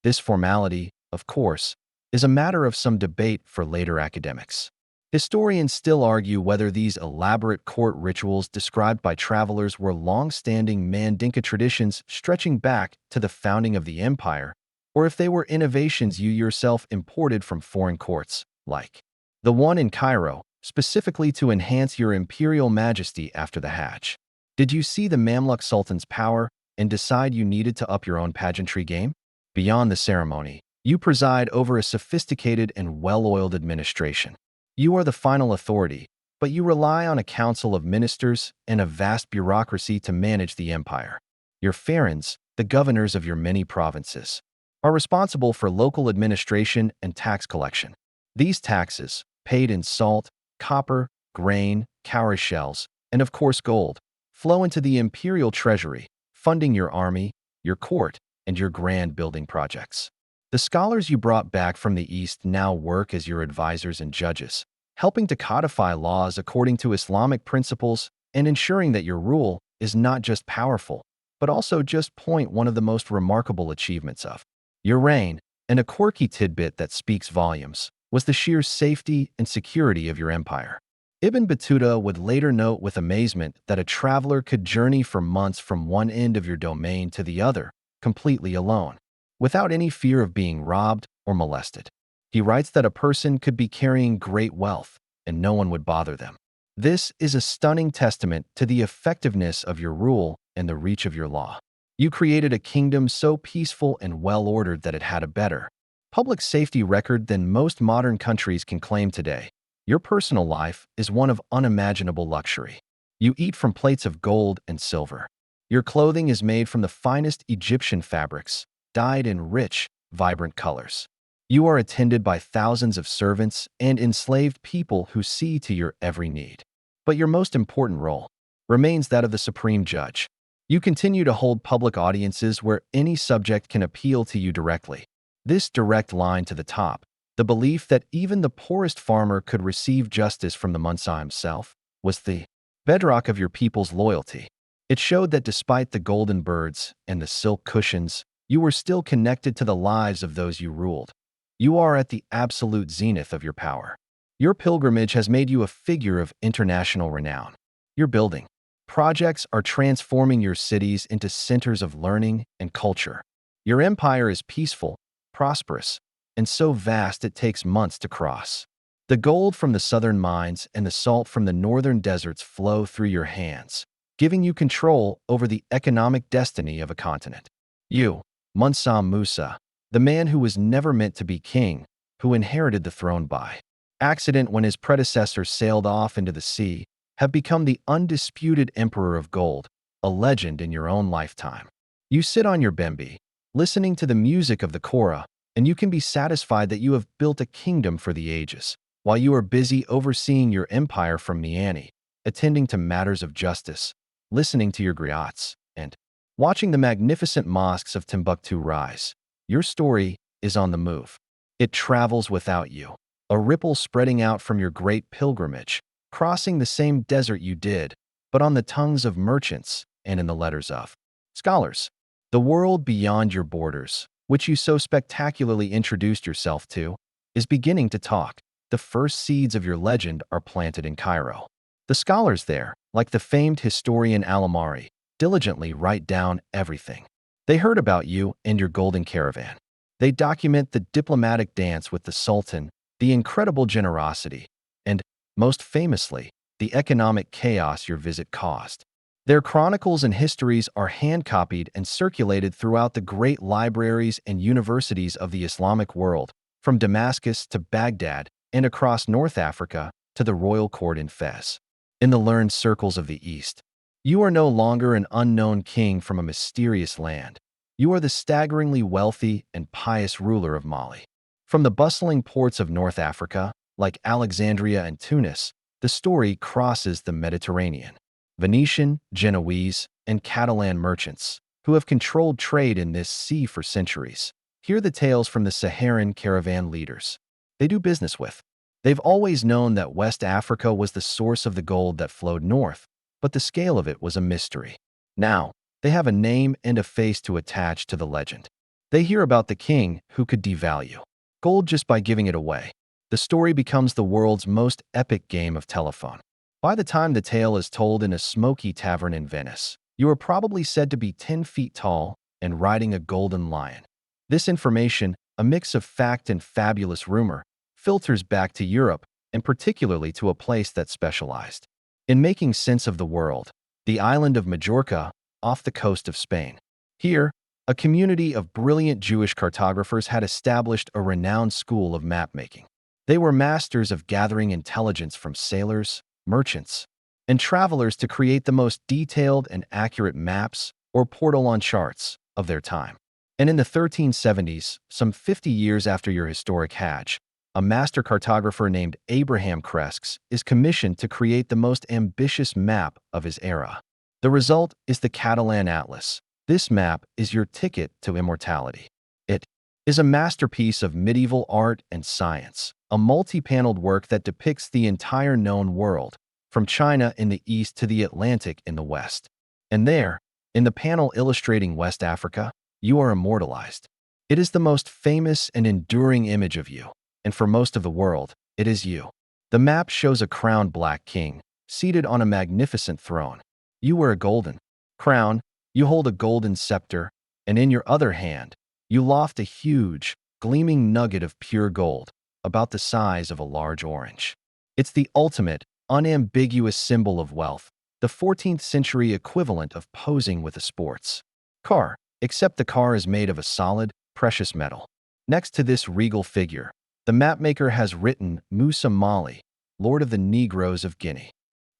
This formality, of course, is a matter of some debate for later academics. Historians still argue whether these elaborate court rituals described by travelers were long-standing Mandinka traditions stretching back to the founding of the empire, or if they were innovations you yourself imported from foreign courts, like the one in Cairo, specifically to enhance your imperial majesty after the Hajj. Did you see the Mamluk Sultan's power and decide you needed to up your own pageantry game? Beyond the ceremony, you preside over a sophisticated and well-oiled administration. You are the final authority, but you rely on a council of ministers and a vast bureaucracy to manage the empire. Your pharaohs, the governors of your many provinces, are responsible for local administration and tax collection. These taxes, paid in salt, copper, grain, cowrie shells, and of course gold, flow into the imperial treasury, funding your army, your court, and your grand building projects. The scholars you brought back from the East now work as your advisors and judges, helping to codify laws according to Islamic principles and ensuring that your rule is not just powerful, but also just one of the most remarkable achievements of your reign. And a quirky tidbit that speaks volumes was the sheer safety and security of your empire. Ibn Battuta would later note with amazement that a traveler could journey for months from one end of your domain to the other, completely alone, without any fear of being robbed or molested. He writes that a person could be carrying great wealth, and no one would bother them. This is a stunning testament to the effectiveness of your rule and the reach of your law. You created a kingdom so peaceful and well-ordered that it had a better public safety record than most modern countries can claim today. Your personal life is one of unimaginable luxury. You eat from plates of gold and silver. Your clothing is made from the finest Egyptian fabrics, dyed in rich, vibrant colors. You are attended by thousands of servants and enslaved people who see to your every need. But your most important role remains that of the supreme judge. You continue to hold public audiences where any subject can appeal to you directly. This direct line to the top, the belief that even the poorest farmer could receive justice from the Mansa himself, was the bedrock of your people's loyalty. It showed that despite the golden birds and the silk cushions, you were still connected to the lives of those you ruled. You are at the absolute zenith of your power. Your pilgrimage has made you a figure of international renown. Your building projects are transforming your cities into centers of learning and culture. Your empire is peaceful, prosperous, and so vast it takes months to cross. The gold from the southern mines and the salt from the northern deserts flow through your hands, giving you control over the economic destiny of a continent. You, Mansa Musa, the man who was never meant to be king, who inherited the throne by accident when his predecessor sailed off into the sea, have become the undisputed emperor of gold, a legend in your own lifetime. You sit on your bembe, listening to the music of the kora, and you can be satisfied that you have built a kingdom for the ages, while you are busy overseeing your empire from Miami, attending to matters of justice, listening to your griots, and watching the magnificent mosques of Timbuktu rise. Your story is on the move. It travels without you, a ripple spreading out from your great pilgrimage, crossing the same desert you did, but on the tongues of merchants and in the letters of scholars. The world beyond your borders, which you so spectacularly introduced yourself to, is beginning to talk. The first seeds of your legend are planted in Cairo. The scholars there, like the famed historian Alamari, diligently write down everything. They heard about you and your golden caravan. They document the diplomatic dance with the Sultan, the incredible generosity, and, most famously, the economic chaos your visit caused. Their chronicles and histories are hand-copied and circulated throughout the great libraries and universities of the Islamic world, from Damascus to Baghdad and across North Africa to the royal court in Fez. In the learned circles of the East, you are no longer an unknown king from a mysterious land. You are the staggeringly wealthy and pious ruler of Mali. From the bustling ports of North Africa, like Alexandria and Tunis, the story crosses the Mediterranean. Venetian, Genoese, and Catalan merchants, who have controlled trade in this sea for centuries, hear the tales from the Saharan caravan leaders they do business with. They've always known that West Africa was the source of the gold that flowed north, but the scale of it was a mystery. Now, they have a name and a face to attach to the legend. They hear about the king who could devalue gold just by giving it away. The story becomes the world's most epic game of telephone. By the time the tale is told in a smoky tavern in Venice, you are probably said to be 10 feet tall and riding a golden lion. This information, a mix of fact and fabulous rumor, filters back to Europe, and particularly to a place that specialized in making sense of the world, the island of Majorca, off the coast of Spain. Here, a community of brilliant Jewish cartographers had established a renowned school of map-making. They were masters of gathering intelligence from sailors, merchants, and travelers to create the most detailed and accurate maps or portal-on charts of their time. And in the 1370s, some 50 years after your historic Hajj, a master cartographer named Abraham Cresques is commissioned to create the most ambitious map of his era. The result is the Catalan Atlas. This map is your ticket to immortality. It is a masterpiece of medieval art and science, a multi-paneled work that depicts the entire known world, from China in the east to the Atlantic in the west. And there, in the panel illustrating West Africa, you are immortalized. It is the most famous and enduring image of you, and for most of the world, it is you. The map shows a crowned black king, seated on a magnificent throne. You wear a golden crown, you hold a golden scepter, and in your other hand, you loft a huge, gleaming nugget of pure gold, about the size of a large orange. It's the ultimate, unambiguous symbol of wealth, the 14th century equivalent of posing with a sports car, except the car is made of a solid, precious metal. Next to this regal figure, the mapmaker has written Musa Mali, Lord of the Negroes of Guinea.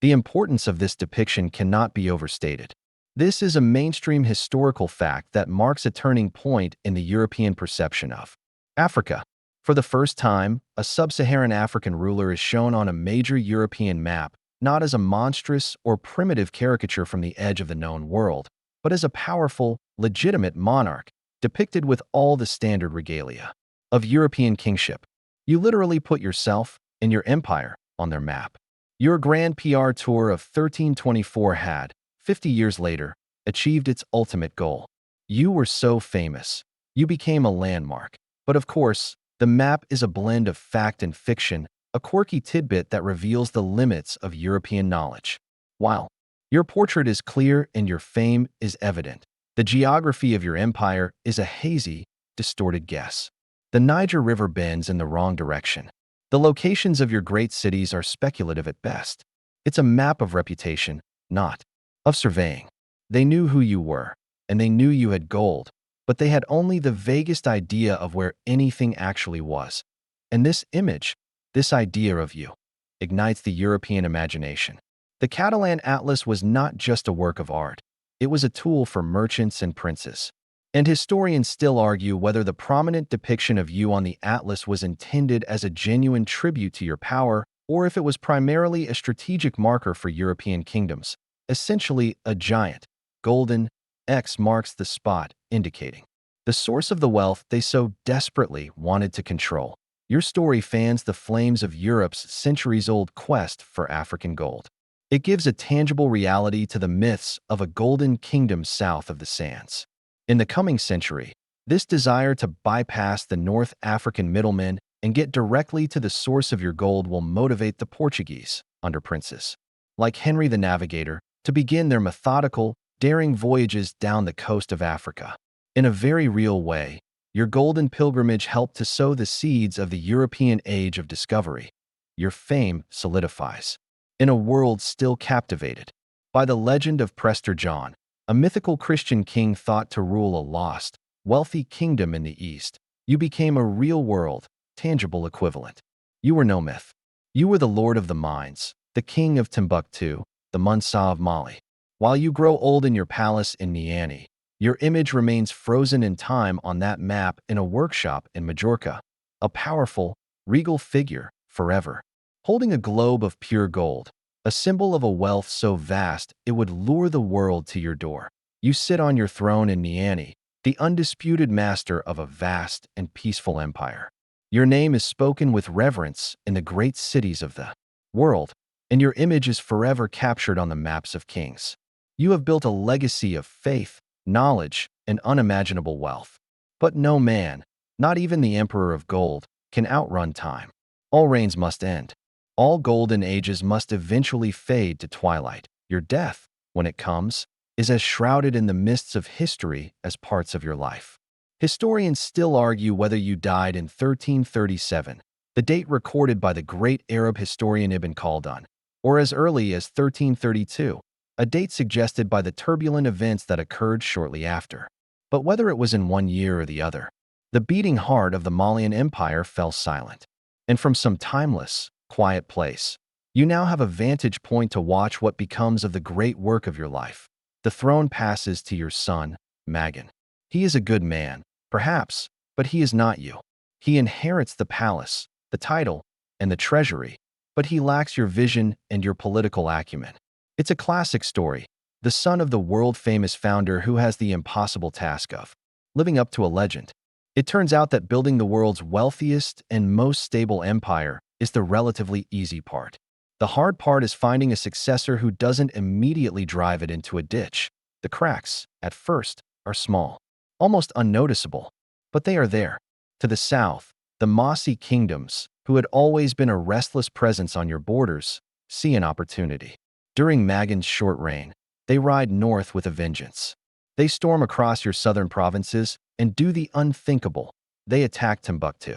The importance of this depiction cannot be overstated. This is a mainstream historical fact that marks a turning point in the European perception of Africa. For the first time, a sub-Saharan African ruler is shown on a major European map, not as a monstrous or primitive caricature from the edge of the known world, but as a powerful, legitimate monarch, depicted with all the standard regalia of European kingship. You literally put yourself and your empire on their map. Your grand PR tour of 1324 had, 50 years later, achieved its ultimate goal. You were so famous. You became a landmark. But of course, the map is a blend of fact and fiction, a quirky tidbit that reveals the limits of European knowledge. While your portrait is clear and your fame is evident, the geography of your empire is a hazy, distorted guess. The Niger River bends in the wrong direction. The locations of your great cities are speculative at best. It's a map of reputation, not of surveying. They knew who you were, and they knew you had gold, but they had only the vaguest idea of where anything actually was. And this image, this idea of you, ignites the European imagination. The Catalan Atlas was not just a work of art. It was a tool for merchants and princes. And historians still argue whether the prominent depiction of you on the atlas was intended as a genuine tribute to your power or if it was primarily a strategic marker for European kingdoms, essentially a giant, golden X marks the spot, indicating the source of the wealth they so desperately wanted to control. Your story fans the flames of Europe's centuries-old quest for African gold. It gives a tangible reality to the myths of a golden kingdom south of the sands. In the coming century, this desire to bypass the North African middlemen and get directly to the source of your gold will motivate the Portuguese, under princes like Henry the Navigator, to begin their methodical, daring voyages down the coast of Africa. In a very real way, your golden pilgrimage helped to sow the seeds of the European age of discovery. Your fame solidifies. In a world still captivated by the legend of Prester John, a mythical Christian king thought to rule a lost, wealthy kingdom in the East, you became a real-world, tangible equivalent. You were no myth. You were the lord of the mines, the king of Timbuktu, the Mansa of Mali. While you grow old in your palace in Niani, your image remains frozen in time on that map in a workshop in Majorca, a powerful, regal figure forever, holding a globe of pure gold, a symbol of a wealth so vast it would lure the world to your door. You sit on your throne in Niani, the undisputed master of a vast and peaceful empire. Your name is spoken with reverence in the great cities of the world, and your image is forever captured on the maps of kings. You have built a legacy of faith, knowledge, and unimaginable wealth. But no man, not even the Emperor of Gold, can outrun time. All reigns must end. All golden ages must eventually fade to twilight. Your death, when it comes, is as shrouded in the mists of history as parts of your life. Historians still argue whether you died in 1337, the date recorded by the great Arab historian Ibn Khaldun, or as early as 1332, a date suggested by the turbulent events that occurred shortly after. But whether it was in one year or the other, the beating heart of the Malian Empire fell silent. And from some timeless, quiet place, you now have a vantage point to watch what becomes of the great work of your life. The throne passes to your son, Magan. He is a good man, perhaps, but he is not you. He inherits the palace, the title, and the treasury, but he lacks your vision and your political acumen. It's a classic story, the son of the world-famous founder who has the impossible task of living up to a legend. It turns out that building the world's wealthiest and most stable empire is the relatively easy part. The hard part is finding a successor who doesn't immediately drive it into a ditch. The cracks, at first, are small, almost unnoticeable, but they are there. To the south, the Mossi kingdoms, who had always been a restless presence on your borders, see an opportunity. During Magan's short reign, they ride north with a vengeance. They storm across your southern provinces and do the unthinkable. They attack Timbuktu,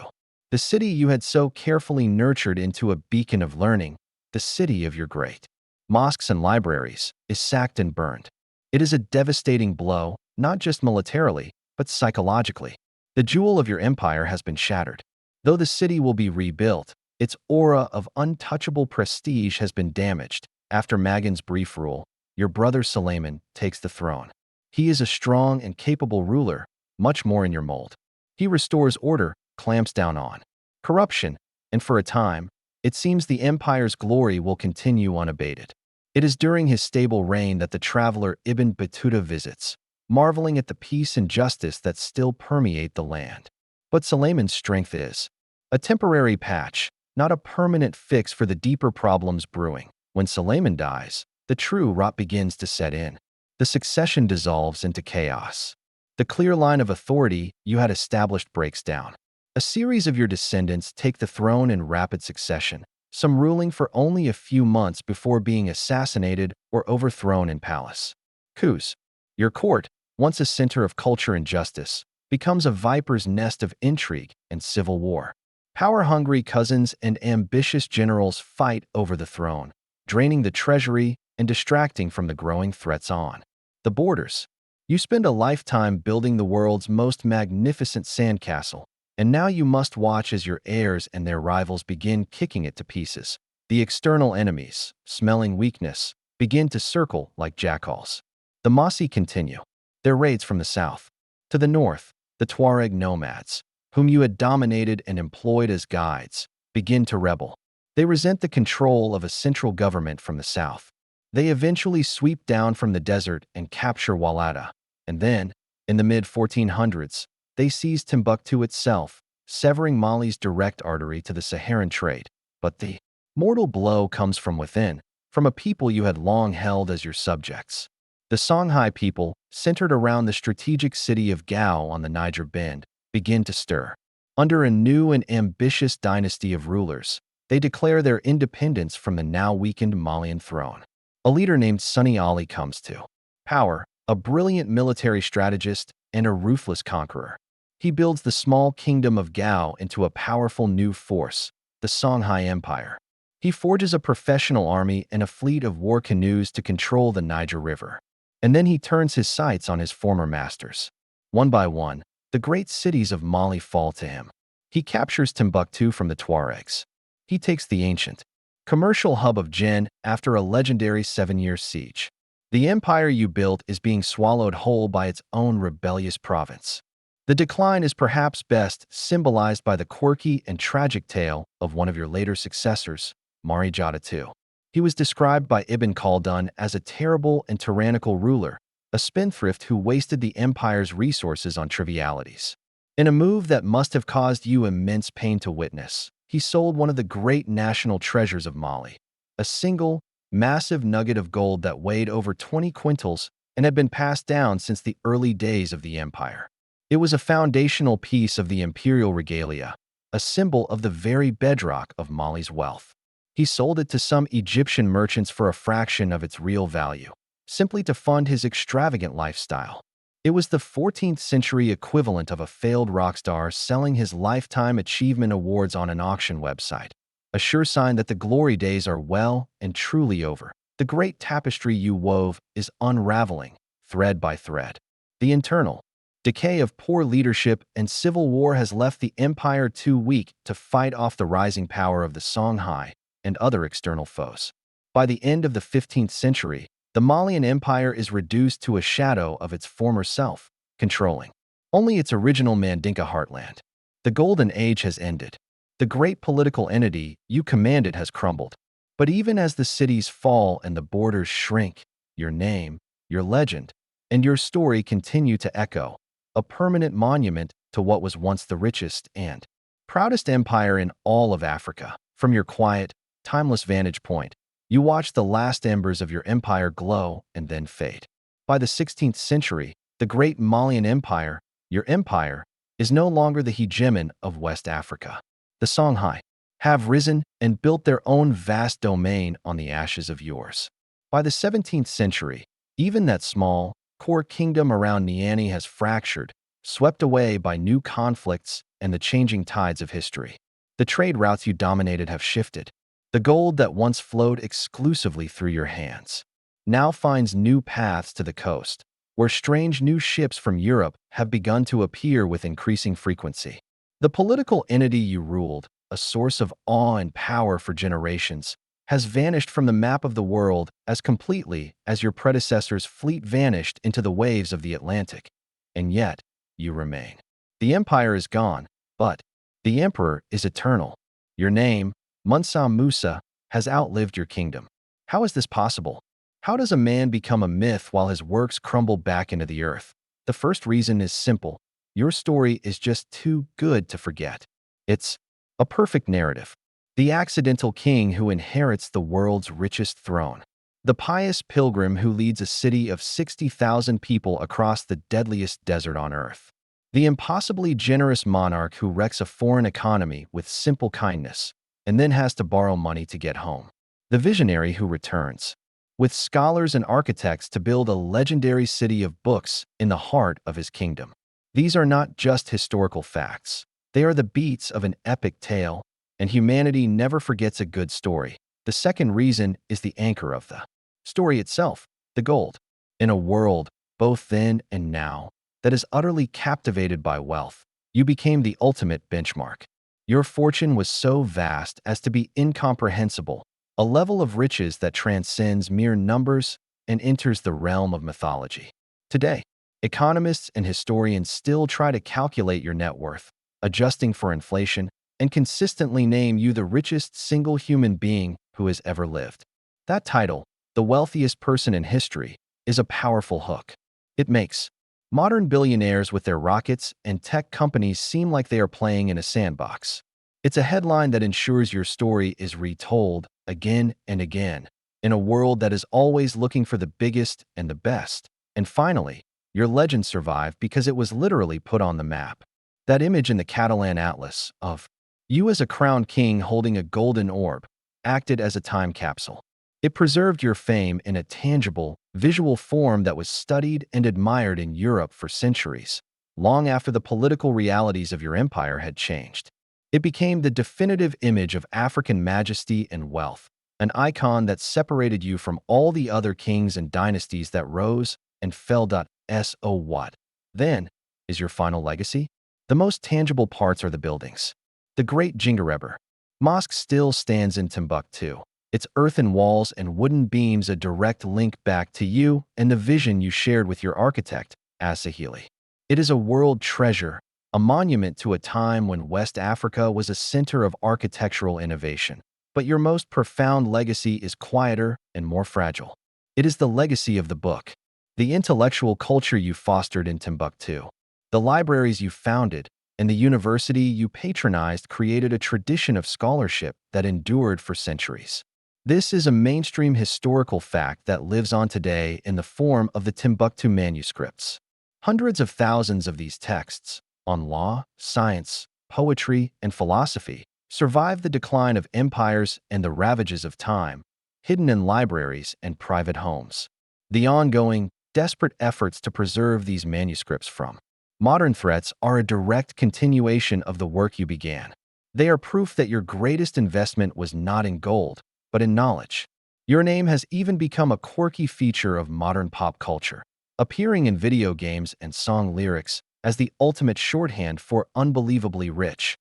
the city you had so carefully nurtured into a beacon of learning, the city of your great mosques and libraries, is sacked and burned. It is a devastating blow, not just militarily, but psychologically. The jewel of your empire has been shattered. Though the city will be rebuilt, its aura of untouchable prestige has been damaged. After Magan's brief rule, your brother Suleiman takes the throne. He is a strong and capable ruler, much more in your mold. He restores order, clamps down on corruption, and for a time, it seems the empire's glory will continue unabated. It is during his stable reign that the traveler Ibn Battuta visits, marveling at the peace and justice that still permeate the land. But Suleiman's strength is a temporary patch, not a permanent fix for the deeper problems brewing. When Suleiman dies, the true rot begins to set in. The succession dissolves into chaos. The clear line of authority you had established breaks down. A series of your descendants take the throne in rapid succession, some ruling for only a few months before being assassinated or overthrown in palace. Coups. Your court, once a center of culture and justice, becomes a viper's nest of intrigue and civil war. Power-hungry cousins and ambitious generals fight over the throne, draining the treasury and distracting from the growing threats on the borders. You spend a lifetime building the world's most magnificent sandcastle, and now you must watch as your heirs and their rivals begin kicking it to pieces. The external enemies, smelling weakness, begin to circle like jackals. The Mossi continue their raids from the south. To the north, the Tuareg nomads, whom you had dominated and employed as guides, begin to rebel. They resent the control of a central government from the south. They eventually sweep down from the desert and capture Walata. And then, in the mid-1400s, they seize Timbuktu itself, severing Mali's direct artery to the Saharan trade. But the mortal blow comes from within, from a people you had long held as your subjects. The Songhai people, centered around the strategic city of Gao on the Niger Bend, begin to stir. Under a new and ambitious dynasty of rulers, they declare their independence from the now weakened Malian throne. A leader named Sunny Ali comes to power, a brilliant military strategist and a ruthless conqueror. He builds the small kingdom of Gao into a powerful new force, the Songhai Empire. He forges a professional army and a fleet of war canoes to control the Niger River. And then he turns his sights on his former masters. One by one, the great cities of Mali fall to him. He captures Timbuktu from the Tuaregs. He takes the ancient, commercial hub of Jen after a legendary 7-year siege. The empire you built is being swallowed whole by its own rebellious province. The decline is perhaps best symbolized by the quirky and tragic tale of one of your later successors, Marijada II. He was described by Ibn Khaldun as a terrible and tyrannical ruler, a spendthrift who wasted the empire's resources on trivialities. In a move that must have caused you immense pain to witness, he sold one of the great national treasures of Mali, a single, massive nugget of gold that weighed over 20 quintals and had been passed down since the early days of the empire. It was a foundational piece of the imperial regalia, a symbol of the very bedrock of Mali's wealth. He sold it to some Egyptian merchants for a fraction of its real value, simply to fund his extravagant lifestyle. It was the 14th century equivalent of a failed rock star selling his lifetime achievement awards on an auction website, a sure sign that the glory days are well and truly over. The great tapestry you wove is unraveling, thread by thread. The internal decay of poor leadership and civil war has left the empire too weak to fight off the rising power of the Songhai and other external foes. By the end of the 15th century, the Malian Empire is reduced to a shadow of its former self, controlling only its original Mandinka heartland. The Golden Age has ended. The great political entity you commanded has crumbled. But even as the cities fall and the borders shrink, your name, your legend, and your story continue to echo, a permanent monument to what was once the richest and proudest empire in all of Africa. From your quiet, timeless vantage point, you watch the last embers of your empire glow and then fade. By the 16th century, the great Malian Empire, your empire, is no longer the hegemon of West Africa. The Songhai have risen and built their own vast domain on the ashes of yours. By the 17th century, even that small, core kingdom around Niani has fractured, swept away by new conflicts and the changing tides of history. The trade routes you dominated have shifted. The gold that once flowed exclusively through your hands now finds new paths to the coast, where strange new ships from Europe have begun to appear with increasing frequency. The political entity you ruled, a source of awe and power for generations, has vanished from the map of the world as completely as your predecessor's fleet vanished into the waves of the Atlantic. And yet, you remain. The empire is gone, but the emperor is eternal. Your name, Mansa Musa, has outlived your kingdom. How is this possible? How does a man become a myth while his works crumble back into the earth? The first reason is simple. Your story is just too good to forget. It's a perfect narrative. The accidental king who inherits the world's richest throne. The pious pilgrim who leads a city of 60,000 people across the deadliest desert on earth. The impossibly generous monarch who wrecks a foreign economy with simple kindness and then has to borrow money to get home. The visionary who returns with scholars and architects to build a legendary city of books in the heart of his kingdom. These are not just historical facts. They are the beats of an epic tale, and humanity never forgets a good story. The second reason is the anchor of the story itself, the gold. In a world, both then and now, that is utterly captivated by wealth, you became the ultimate benchmark. Your fortune was so vast as to be incomprehensible, a level of riches that transcends mere numbers and enters the realm of mythology. Today, economists and historians still try to calculate your net worth, adjusting for inflation, and consistently name you the richest single human being who has ever lived. That title, the wealthiest person in history, is a powerful hook. It makes modern billionaires with their rockets and tech companies seem like they are playing in a sandbox. It's a headline that ensures your story is retold again and again in a world that is always looking for the biggest and the best. And finally, your legend survived because it was literally put on the map. That image in the Catalan Atlas of you as a crowned king holding a golden orb acted as a time capsule. It preserved your fame in a tangible, visual form that was studied and admired in Europe for centuries, long after the political realities of your empire had changed. It became the definitive image of African majesty and wealth, an icon that separated you from all the other kings and dynasties that rose and fell. So what, then, is your final legacy? The most tangible parts are the buildings. The Great Jingareber Mosque still stands in Timbuktu, its earthen walls and wooden beams a direct link back to you and the vision you shared with your architect, Asahili. It is a world treasure, a monument to a time when West Africa was a center of architectural innovation. But your most profound legacy is quieter and more fragile. It is the legacy of the book, the intellectual culture you fostered in Timbuktu. The libraries you founded and the university you patronized created a tradition of scholarship that endured for centuries. This is a mainstream historical fact that lives on today in the form of the Timbuktu manuscripts. Hundreds of thousands of these texts, on law, science, poetry, and philosophy, survived the decline of empires and the ravages of time, hidden in libraries and private homes. The ongoing, desperate efforts to preserve these manuscripts from modern threats are a direct continuation of the work you began. They are proof that your greatest investment was not in gold, but in knowledge. Your name has even become a quirky feature of modern pop culture, appearing in video games and song lyrics as the ultimate shorthand for unbelievably rich,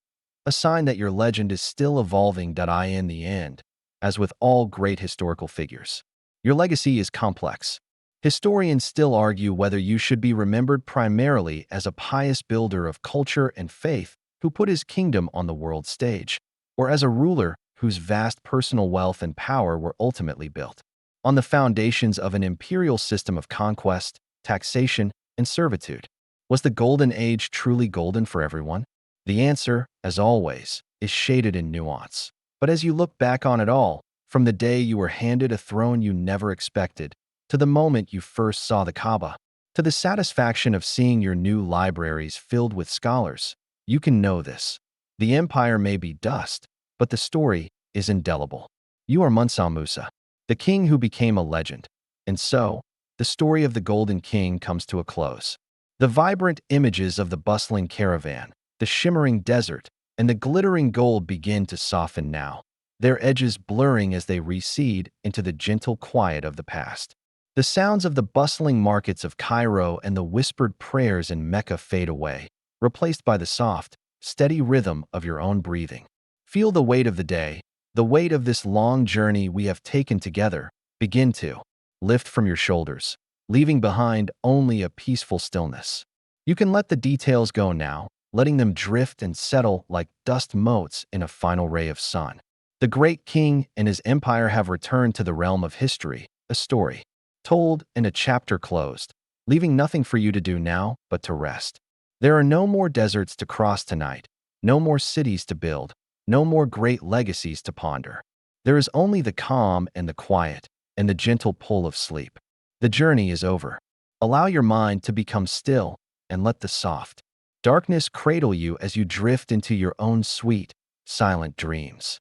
a sign that your legend is still evolving. In the end, as with all great historical figures, your legacy is complex. Historians still argue whether you should be remembered primarily as a pious builder of culture and faith who put his kingdom on the world stage, or as a ruler whose vast personal wealth and power were ultimately built on the foundations of an imperial system of conquest, taxation, and servitude. Was the Golden Age truly golden for everyone? The answer, as always, is shaded in nuance. But as you look back on it all, from the day you were handed a throne you never expected, to the moment you first saw the Kaaba, to the satisfaction of seeing your new libraries filled with scholars, you can know this. The empire may be dust, but the story is indelible. You are Mansa Musa, the king who became a legend. And so, the story of the Golden King comes to a close. The vibrant images of the bustling caravan, the shimmering desert, and the glittering gold begin to soften now, their edges blurring as they recede into the gentle quiet of the past. The sounds of the bustling markets of Cairo and the whispered prayers in Mecca fade away, replaced by the soft, steady rhythm of your own breathing. Feel the weight of the day, the weight of this long journey we have taken together, begin to lift from your shoulders, leaving behind only a peaceful stillness. You can let the details go now, letting them drift and settle like dust motes in a final ray of sun. The great king and his empire have returned to the realm of history, a story told and a chapter closed, leaving nothing for you to do now but to rest. There are no more deserts to cross tonight, no more cities to build, no more great legacies to ponder. There is only the calm and the quiet and the gentle pull of sleep. The journey is over. Allow your mind to become still and let the soft darkness cradle you as you drift into your own sweet, silent dreams.